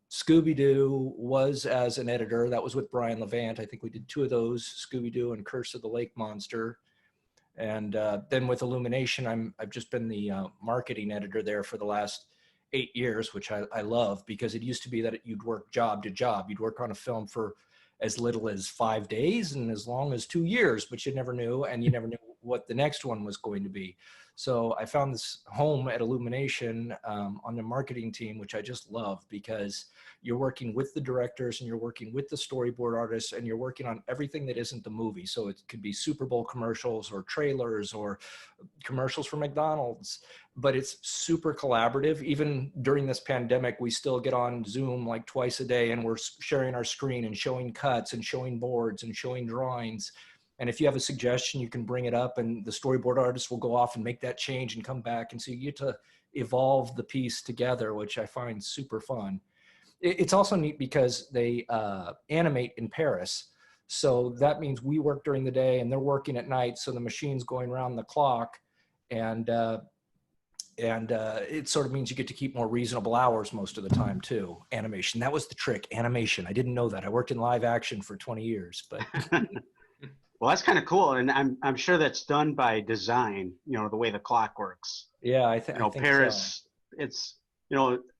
Scooby-Doo was as an editor. That was with Bryon Levant. I think we did 2 of those, Scooby-Doo and Curse of the Lake Monster. And then with Illumination, I've just been the marketing editor there for the last 8 years, which I love, because it used to be that you'd work job to job. You'd work on a film for as little as 5 days and as long as 2 years, but you never knew, and you never knew what the next one was going to be. So I found this home at Illumination on the marketing team, which I just love, because you're working with the directors and you're working with the storyboard artists, and you're working on everything that isn't the movie. So it could be Super Bowl commercials or trailers or commercials for McDonald's, but it's super collaborative. Even during this pandemic, we still get on Zoom like twice a day, and we're sharing our screen and showing cuts and showing boards and showing drawings. And if you have a suggestion, you can bring it up and the storyboard artist will go off and make that change and come back. And so you get to evolve the piece together, which I find super fun. It's also neat because they animate in Paris. So that means we work during the day and they're working at night. So the machine's going around the clock, and it sort of means you get to keep more reasonable hours most of the time too. Animation, that was the trick, animation. I didn't know that. I worked in live action for 20 years, but. Well, that's kind of cool. And I'm sure that's done by design, the way the clock works. Yeah, I think Paris, so. It's,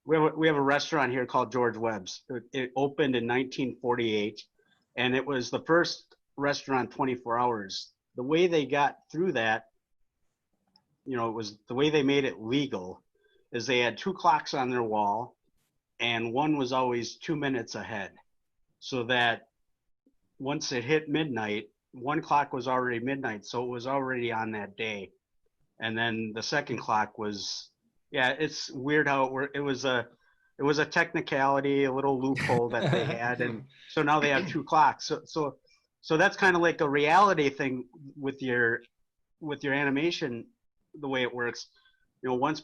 we have a restaurant here called George Webb's. It opened in 1948, and it was the first restaurant 24 hours. The way they got through that, it was the way they made it legal, is they had 2 clocks on their wall, and one was always 2 minutes ahead, so that once it hit midnight, one clock was already midnight, so it was already on that day. And then the second clock was, it's weird how it worked. It was a technicality, a little loophole that they had, and so now they have 2 clocks. So that's kind of like a reality thing with your animation, the way it works. Once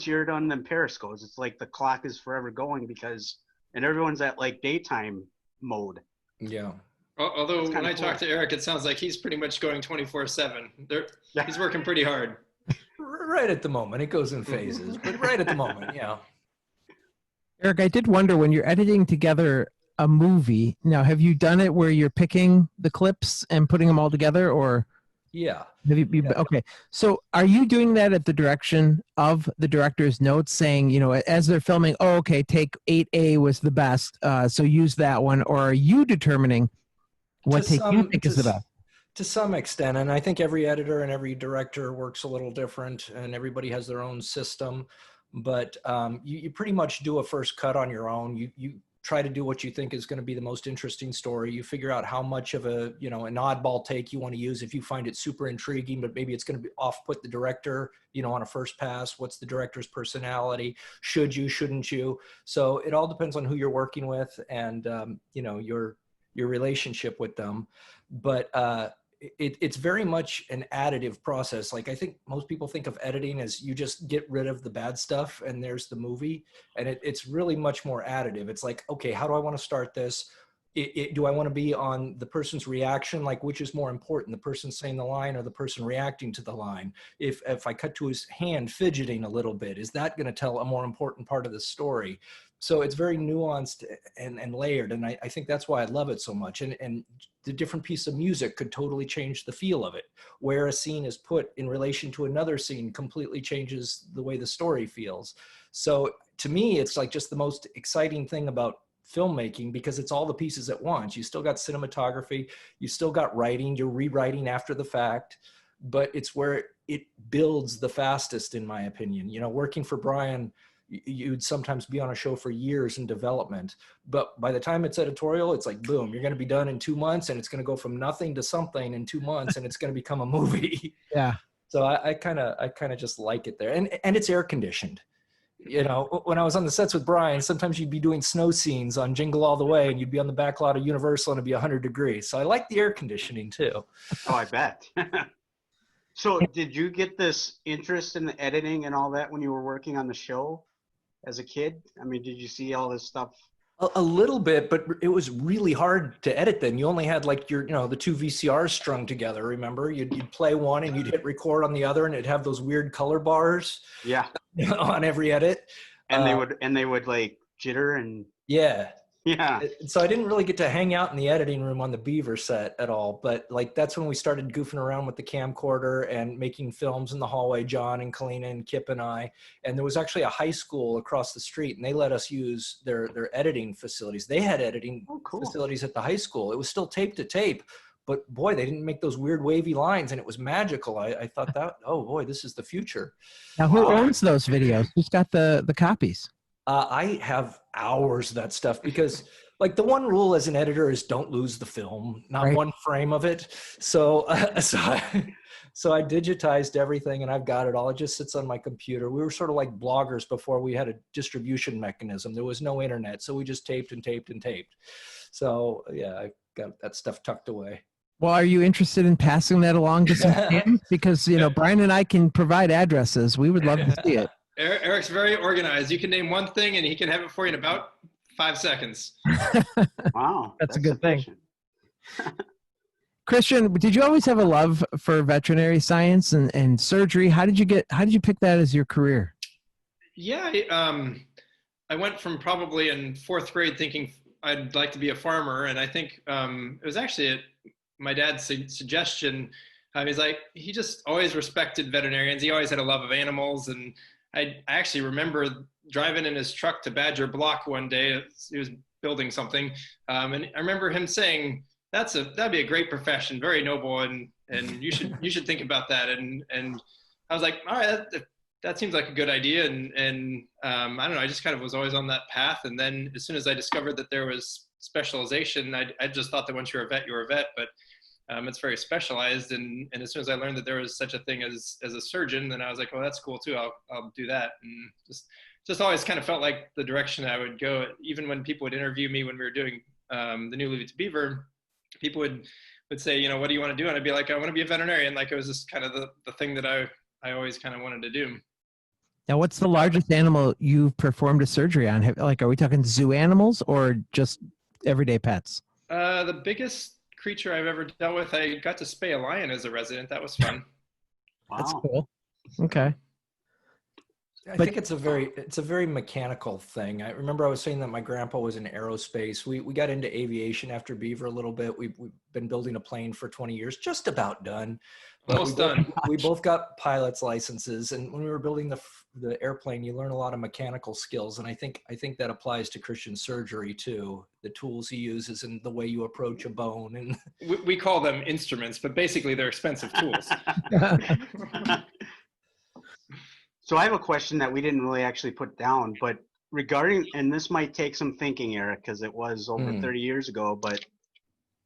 you're done, then Paris goes. It's like the clock is forever going and everyone's at like daytime mode. Yeah. Although when I talk to Eric, it sounds like he's pretty much going 24/7. He's working pretty hard. Right at the moment. It goes in phases, but right at the moment, yeah. Eric, I did wonder, when you're editing together a movie, now have you done it where you're picking the clips and putting them all together, or? Yeah. Okay. So are you doing that at the direction of the director's notes, saying, as they're filming, okay, take 8A was the best, so use that one, or are you determining what take you think is the best? To some extent, and I think every editor and every director works a little different, and everybody has their own system. But you pretty much do a first cut on your own. You try to do what you think is going to be the most interesting story. You figure out how much of an oddball take you want to use. If you find it super intriguing, but maybe it's going to be off-put the director, on a first pass. What's the director's personality? Should you, shouldn't you? So it all depends on who you're working with and your relationship with them. But it's very much an additive process. Like, I think most people think of editing as you just get rid of the bad stuff and there's the movie. And it's really much more additive. It's like, okay, how do I want to start this? Do I want to be on the person's reaction? Like, which is more important, the person saying the line or the person reacting to the line? If I cut to his hand fidgeting a little bit, is that going to tell a more important part of the story? So it's very nuanced and layered. And I think that's why I love it so much. And the different piece of music could totally change the feel of it. Where a scene is put in relation to another scene completely changes the way the story feels. So to me, it's like just the most exciting thing about filmmaking, because it's all the pieces at once. You still got cinematography, you still got writing, you're rewriting after the fact, but it's where it builds the fastest, in my opinion. Working for Bryon, you'd sometimes be on a show for years in development, but by the time it's editorial, it's like, boom, you're going to be done in 2 months, and it's going to go from nothing to something in 2 months, and it's going to become a movie. Yeah. So I kind of just like it there. And it's air conditioned. When I was on the sets with Bryon, sometimes you'd be doing snow scenes on Jingle All the Way, and you'd be on the back lot of Universal and it'd be 100 degrees. So I like the air conditioning too. Oh, I bet. So did you get this interest in the editing and all that when you were working on the show as a kid? I mean, did you see all this stuff? A little bit, but it was really hard to edit then. You only had like the 2 VCRs strung together, remember? You'd play one and you'd hit record on the other, and it'd have those weird color bars. Yeah. On every edit. And they would like jitter and. Yeah. Yeah. So I didn't really get to hang out in the editing room on the Beaver set at all, but like that's when we started goofing around with the camcorder and making films in the hallway, John and Kalina and Kip and I. And there was actually a high school across the street, and they let us use their editing facilities. They had editing facilities at the high school. It was still tape to tape, but boy, they didn't make those weird wavy lines, and it was magical. I thought that, oh boy, this is the future. Now, who owns those videos? Who's got the copies? I have hours of that stuff, because like the one rule as an editor is don't lose the film, not one frame of it. So I digitized everything, and I've got it all. It just sits on my computer. We were sort of like bloggers before we had a distribution mechanism. There was no internet, so we just taped and taped and taped. So yeah, I got that stuff tucked away. Well, are you interested in passing that along to some fans? Because, Bryon and I can provide addresses. We would love to see it. Eric's very organized. You can name one thing and he can have it for you in about 5 seconds. Wow. That's a good thing. efficient. Christian, did you always have a love for veterinary science and surgery? How did you pick that as your career? Yeah, I went from probably in 4th grade thinking I'd like to be a farmer. And I think it was actually my dad's suggestion. He's like, he just always respected veterinarians. He always had a love of animals. And I actually remember driving in his truck to Badger Block one day. He was building something. And I remember him saying, that'd be a great profession, very noble. And you should think about that. And I was like, all right, that seems like a good idea. And I don't know, I just kind of was always on that path. And then as soon as I discovered that there was specialization, I just thought that once you're a vet, but it's very specialized. And as soon as I learned that there was such a thing as a surgeon, then I was like, oh, that's cool too. I'll do that. And just always kind of felt like the direction I would go. Even when people would interview me when we were doing the New Leave It to Beaver, people would say, what do you want to do? And I'd be like, I want to be a veterinarian. Like it was just kind of the thing that I always kind of wanted to do. Now, what's the largest animal you've performed a surgery on? Are we talking zoo animals or just everyday pets? The biggest creature I've ever dealt with, I got to spay a lion as a resident. That was fun. Wow. That's cool. Okay. I think it's a very mechanical thing. I remember I was saying that my grandpa was in aerospace. We got into aviation after Beaver a little bit. We've been building a plane for 20 years, just about done. Almost done. We both got pilot's licenses, and when we were building the airplane, you learn a lot of mechanical skills, and I think that applies to Christian surgery too. The tools he uses and the way you approach a bone, and We call them instruments, but basically they're expensive tools. So I have a question that we didn't really actually put down, but regarding, and this might take some thinking, Eric, because it was over 30 years ago, but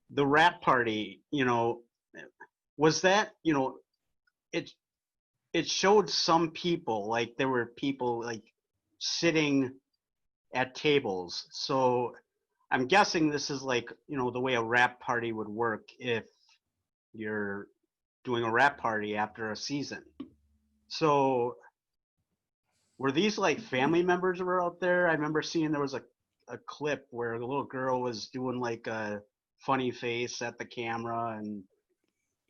the wrap party, was that, it showed some people, like there were people like sitting at tables. So I'm guessing this is like, the way a wrap party would work if you're doing a wrap party after a season. So were these like family members that were out there? I remember seeing there was a clip where the little girl was doing like a funny face at the camera. And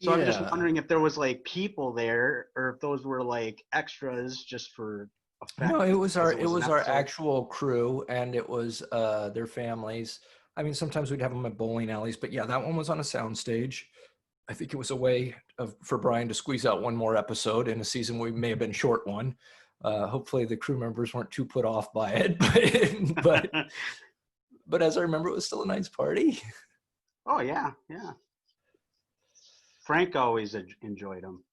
so I'm just wondering if there was like people there or if those were like extras just for effect. No, it was our actual crew, and it was their families. I mean, sometimes we'd have them at bowling alleys, but yeah, that one was on a soundstage. I think it was a way for Bryon to squeeze out one more episode in a season we may have been short one. Hopefully the crew members weren't too put off by it, but as I remember, it was still a nice party. Oh yeah. Frank always enjoyed them.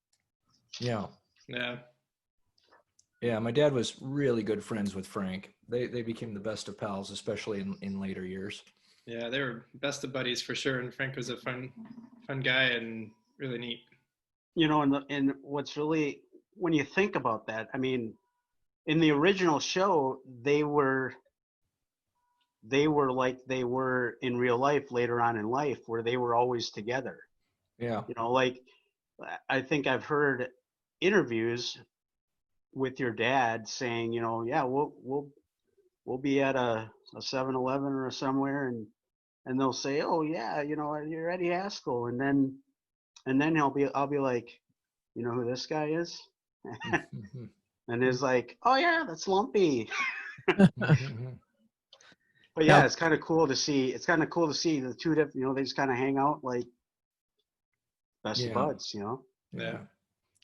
Yeah. Yeah. My dad was really good friends with Frank. They became the best of pals, especially in later years. Yeah, they were best of buddies for sure. And Frank was a fun guy and really neat. And what's really, when you think about that, I mean, in the original show, they were like they were in real life later on in life, where they were always together. Yeah. Like I think I've heard interviews with your dad saying, yeah, we'll be at a 7-Eleven or somewhere, and they'll say, oh yeah, you're Eddie Haskell, and then I'll be like, you know who this guy is? And it's like, oh yeah, that's Lumpy. But yeah, it's kind of cool to see. It's kind of cool to see the two different, they just kind of hang out like best of buds, Yeah.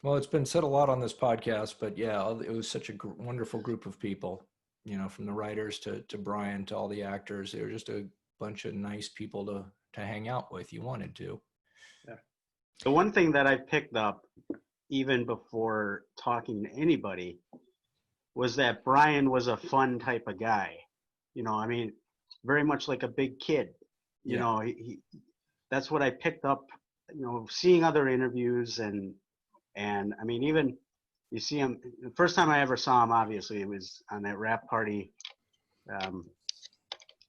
Well, it's been said a lot on this podcast, but yeah, it was such a wonderful group of people, from the writers to Bryon to all the actors. They were just a bunch of nice people to hang out with. You wanted to. Yeah. The one thing that I picked up even before talking to anybody was that Bryon was a fun type of guy. I mean, very much like a big kid. He that's what I picked up, seeing other interviews and I mean, even you see him, the first time I ever saw him, obviously it was on that wrap party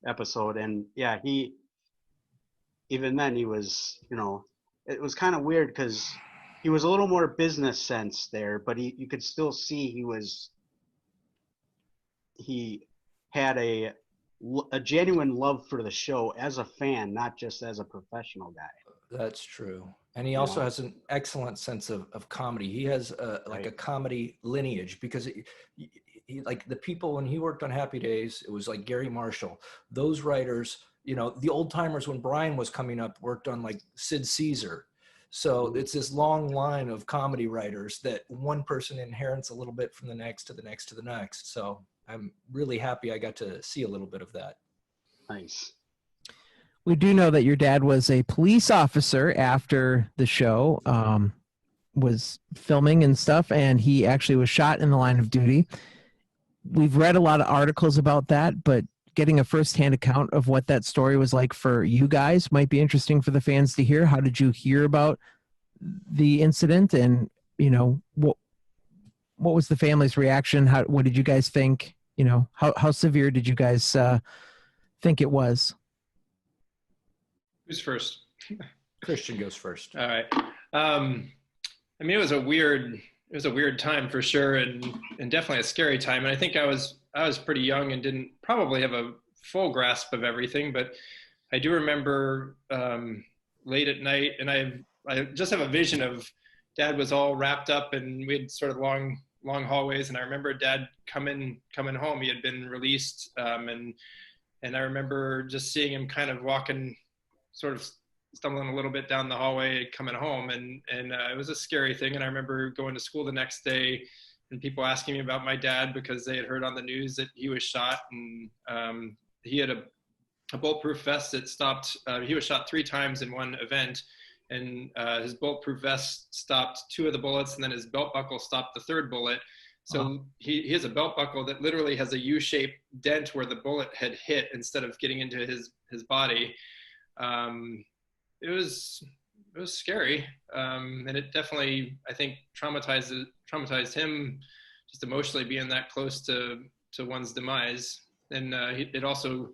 episode. And yeah, even then he was, it was kind of weird because he was a little more business sense there, but you could still see he had a genuine love for the show as a fan, not just as a professional guy. That's true. And he also has an excellent sense of comedy. He has like a comedy lineage, because he, like the people, when he worked on Happy Days, it was like Gary Marshall. Those writers, you know, the old timers when Bryon was coming up worked on like Sid Caesar. So it's this long line of comedy writers that one person inherits a little bit from the next to the next to the next. So I'm really happy I got to see a little bit of that. Nice. We do know that your dad was a police officer after the show was filming and stuff, and he actually was shot in the line of duty. We've read a lot of articles about that, but getting a firsthand account of what that story was like for you guys might be interesting for the fans to hear. How did you hear about the incident, and, you know, what was the family's reaction? What did you guys think? You know, how severe did you guys think it was? Who's first? Christian goes first. All right. I mean, it was a weird time for sure, and definitely a scary time. And I think I was pretty young and didn't probably have a full grasp of everything, but I do remember late at night, and I just have a vision of Dad was all wrapped up, and we had sort of long hallways. And I remember Dad coming home. He had been released, and I remember just seeing him kind of walking, sort of stumbling a little bit down the hallway coming home, and it was a scary thing. And I remember going to school the next day and people asking me about my dad because they had heard on the news that he was shot, and he had a bulletproof vest that stopped. He was shot 3 times in one event, and his bulletproof vest stopped 2 of the bullets, and then his belt buckle stopped the 3rd bullet. So he has a belt buckle that literally has a U-shaped dent where the bullet had hit instead of getting into his body. It was scary, and it definitely, I think, traumatized him just emotionally, being that close to one's demise. And it also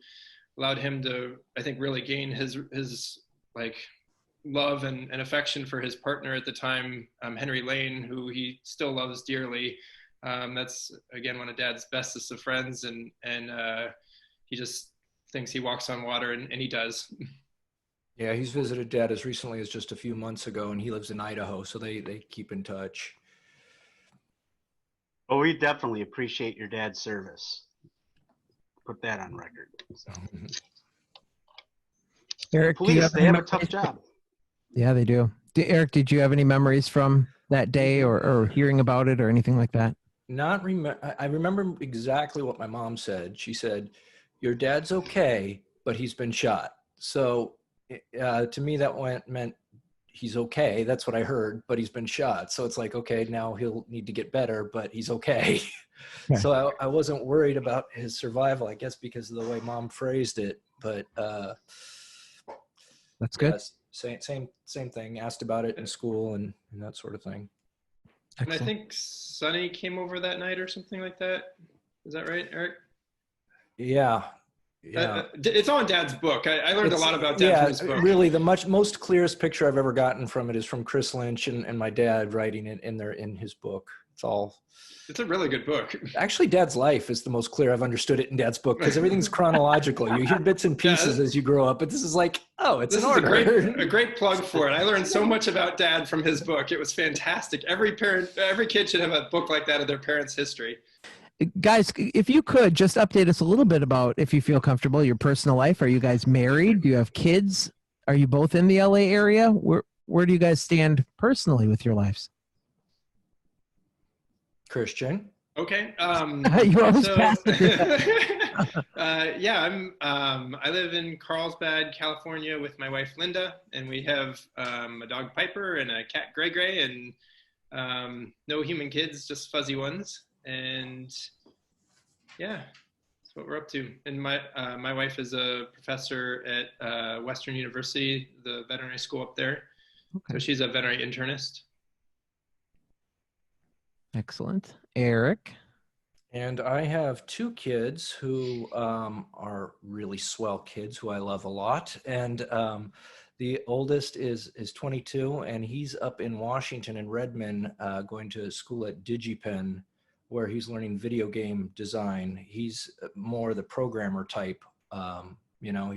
allowed him to, I think, really gain his like love and affection for his partner at the time, Henry Lane, who he still loves dearly. That's, again, one of Dad's bestest of friends, and he just thinks he walks on water, and he does. Yeah, he's visited Dad as recently as just a few months ago, and he lives in Idaho, so they keep in touch. Well, we definitely appreciate your dad's service. Put that on record. So. Eric, police, they have a tough job. Yeah, they do. Eric, did you have any memories from that day, or hearing about it, or anything like that? I remember exactly what my mom said. She said, "Your dad's okay, but he's been shot." So to me, that meant he's okay. That's what I heard, but he's been shot. So it's like, okay, now he'll need to get better, but he's okay. Yeah. So I wasn't worried about his survival, I guess, because of the way Mom phrased it. But that's good. Same thing. Asked about it in school and that sort of thing. And I think Sonny came over that night or something like that. Is that right, Eric? Yeah. Yeah. It's on Dad's book. I learned a lot about Dad from his book. Really, the most clearest picture I've ever gotten from it is from Chris Lynch and my dad writing it in his book. It's a really good book. Actually, Dad's life is the most clear I've understood it in Dad's book, because everything's chronological. You hear bits and pieces as you grow up, but this is like, it's in order. A great plug for it. I learned so much about Dad from his book. It was fantastic. Every kid should have a book like that of their parents' history. Guys, if you could just update us a little bit about, if you feel comfortable, your personal life. Are you guys married? Do you have kids? Are you both in the LA area? Where do you guys stand personally with your lives? Christian. Okay. You're always yeah, I live in Carlsbad, California with my wife, Linda, and we have a dog, Piper, and a cat, Gray, and no human kids, just fuzzy ones. And yeah, that's what we're up to. And my wife is a professor at Western University, the veterinary school up there. Okay. So she's a veterinary internist. Excellent. Eric? And I have 2 kids who are really swell kids who I love a lot. And The oldest is 22, and he's up in Washington in Redmond, going to school at DigiPen, where he's learning video game design. He's more the programmer type. You know,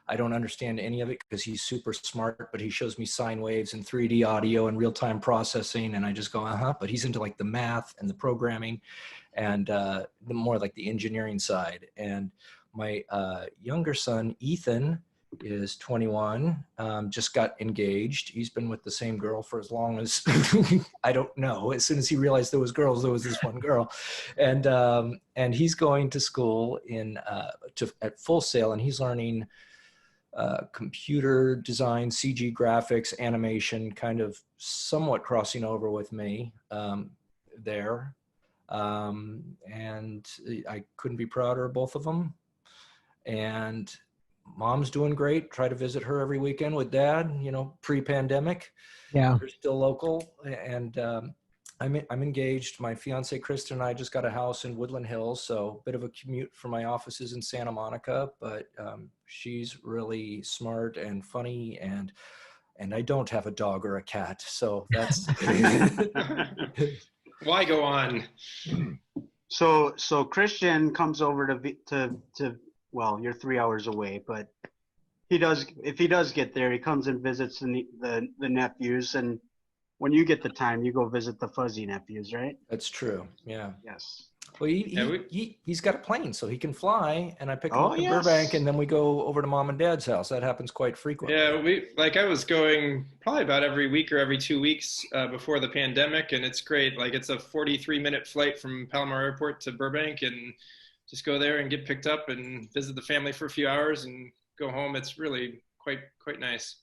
I don't understand any of it because he's super smart, but he shows me sine waves and 3D audio and real-time processing, and I just go, but he's into like the math and the programming and the more like the engineering side. And my younger son, Ethan, is 21, just got engaged. He's been with the same girl for as long as, I don't know. As soon as he realized there was girls, there was this one girl. And he's going to school at Full Sail, and he's learning computer design, CG graphics, animation, kind of somewhat crossing over with me there. And I couldn't be prouder of both of them. And Mom's doing great. Try to visit her every weekend with Dad, you know, pre-pandemic. Yeah. They're still local. And I'm engaged. My fiance, Kristen, and I just got a house in Woodland Hills. So a bit of a commute from my offices in Santa Monica, but she's really smart and funny, and I don't have a dog or a cat. So that's why go on? So Christian comes over to well, you're 3 hours away, but if he does get there, he comes and visits the nephews, and when you get the time, you go visit the fuzzy nephews, right? That's true. Yeah. Yes. Well, he's got a plane, so he can fly, and I pick him up in Burbank, and then we go over to Mom and Dad's house. That happens quite frequently. Yeah, I was going probably about every week or every 2 weeks before the pandemic, and it's great. Like, it's a 43-minute flight from Palomar Airport to Burbank, and just go there and get picked up and visit the family for a few hours and go home. It's really quite nice.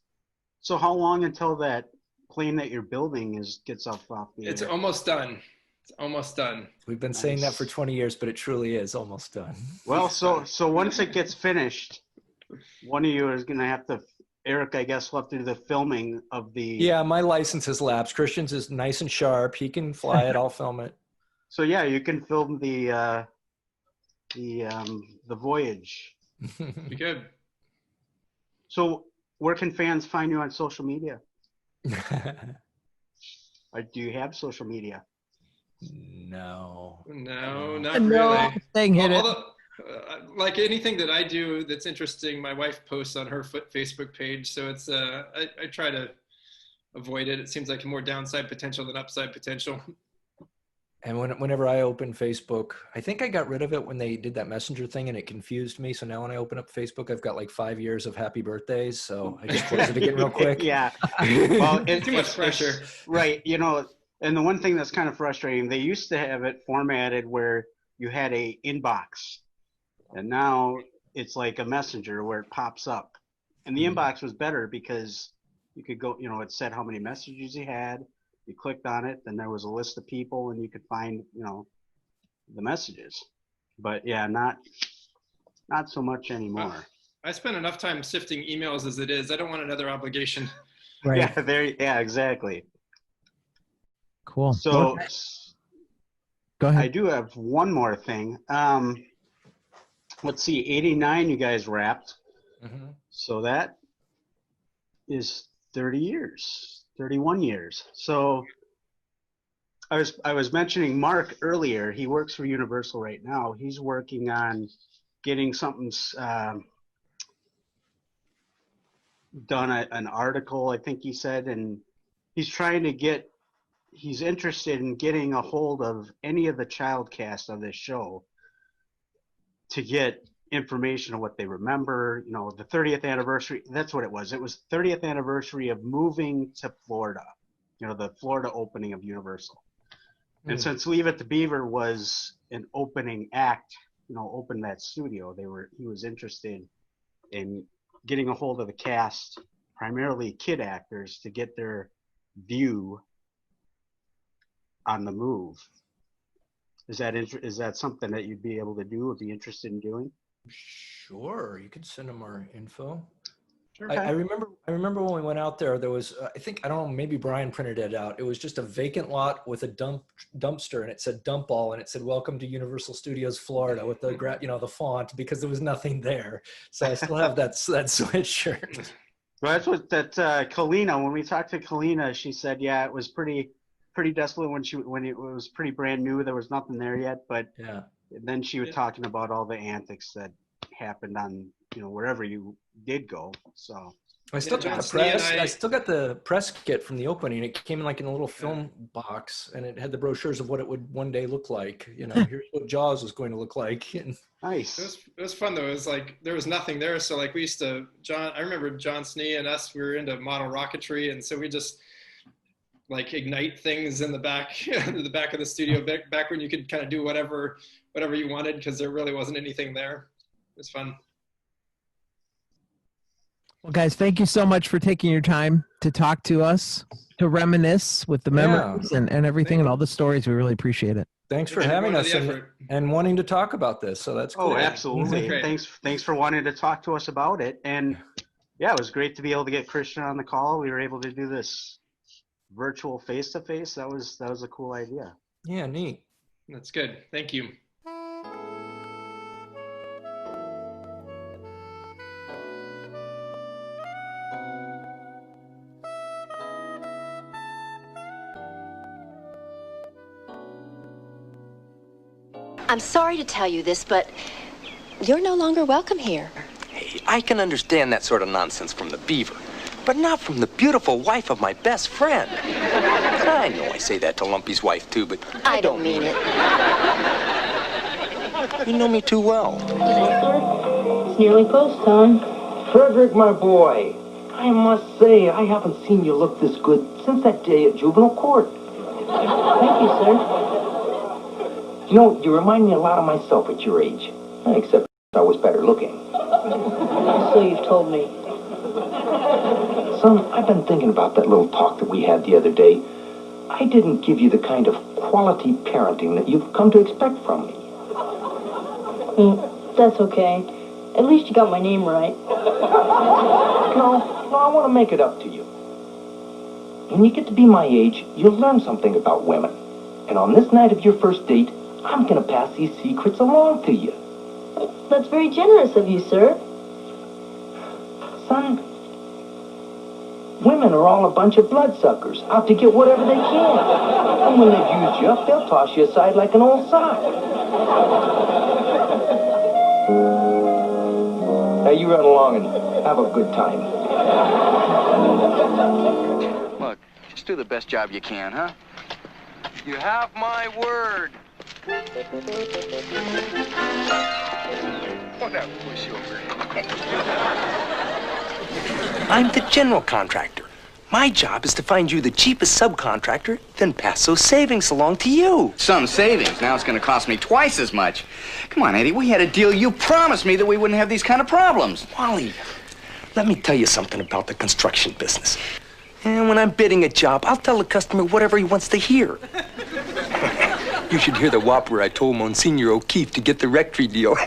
So how long until that plane that you're building gets off the It's air? almost done. It's almost done. We've been saying that for 20 years, but it truly is almost done. Well, so once it gets finished, one of you is going to have to, Eric, I guess, will have to do the filming of the... Yeah, my license has lapsed. Christian's is nice and sharp. He can fly it. I'll film it. So yeah, you can film the voyage. Be good. So where can fans find you on social media? Or do you have social media? No, not really. Although, like anything that I do that's interesting, my wife posts on her Facebook page. So it's I try to avoid it. It seems like more downside potential than upside potential. And whenever I open Facebook, I think I got rid of it when they did that messenger thing and it confused me. So now when I open up Facebook, I've got like 5 years of happy birthdays. So I just close it again real quick. Yeah. Well, it's too much pressure. Right. You know, and the one thing that's kind of frustrating, they used to have it formatted where you had a inbox, and now it's like a messenger where it pops up. And the inbox was better because you could go, you know, it said how many messages you had. You clicked on it, then there was a list of people, and you could find, you know, the messages. But yeah, not so much anymore. I spend enough time sifting emails as it is. I don't want another obligation. right. Yeah, exactly. Cool. So go ahead. I do have one more thing. Let's see, 89 you guys wrapped. Mm-hmm. So that is 31 years. So I was mentioning Mark earlier. He works for Universal right now. He's working on getting something done, an article, I think he said, and he's interested in getting a hold of any of the child cast of this show to get information on what they remember, you know, the 30th anniversary. That's what it was. It was 30th anniversary of moving to Florida, you know, the Florida opening of Universal. And since Leave It to Beaver was an opening act, you know, opened that studio, he was interested in getting a hold of the cast, primarily kid actors, to get their view on the move. Is that something that you'd be able to do or be interested in doing? Sure, you could send them our info. Sure. I remember when we went out there, there was, I don't know, maybe Brian printed it out. It was just a vacant lot with a dumpster, and it said dump all, and it said, "Welcome to Universal Studios Florida," with the, you know, the font, because there was nothing there. So I still have that sweatshirt. Well, that's what Kalina. When we talked to Kalina, she said, yeah, it was pretty desolate when it was pretty brand new. There was nothing there yet, but Yeah. then she was talking about all the antics that happened on wherever you did go. So I still got the press. I still got the press kit from the opening. It came in like in a little film box, and it had the brochures of what it would one day look like. Here's what Jaws was going to look like. And nice. It was fun though. It was like there was nothing there, so like we used to I remember John Snee and us. We were into model rocketry, and so we just like ignite things in the back, the back of the studio. Back when you could kind of do whatever you wanted because there really wasn't anything there. It was fun. Well, guys, thank you so much for taking your time to talk to us, to reminisce with the memories and everything and all the stories. We really appreciate it. Thanks for having us and wanting to talk about this. So that's cool. Oh, absolutely. Thanks for wanting to talk to us about it. And yeah, it was great to be able to get Christian on the call. We were able to do this virtual face-to-face. That was a cool idea. Yeah, neat. That's good. Thank you. I'm sorry to tell you this, but you're no longer welcome here. Hey, I can understand that sort of nonsense from the Beaver, but not from the beautiful wife of my best friend. I know I say that to Lumpy's wife, too, but I don't mean it. You know me too well. It's nearly post time. Frederick, my boy, I must say, I haven't seen you look this good since that day at juvenile court. Thank you, sir. You remind me a lot of myself at your age, except I was better looking. So you've told me. Son, I've been thinking about that little talk that we had the other day. I didn't give you the kind of quality parenting that you've come to expect from me. That's okay. At least you got my name right. No, I want to make it up to you. When you get to be my age, you'll learn something about women. And on this night of your first date, I'm going to pass these secrets along to you. That's very generous of you, sir. Son, women are all a bunch of bloodsuckers, out to get whatever they can. And when they've used you up, they'll toss you aside like an old sock. Now you run along and have a good time. Look, just do the best job you can, huh? You have my word. What a pushover. I'm the general contractor. My job is to find you the cheapest subcontractor, then pass those savings along to you. Some savings. Now it's going to cost me twice as much. Come on, Eddie, we had a deal. You promised me that we wouldn't have these kind of problems. Wally, let me tell you something about the construction business. And when I'm bidding a job, I'll tell the customer whatever he wants to hear. You should hear the whopper I told Monsignor O'Keefe to get the rectory deal.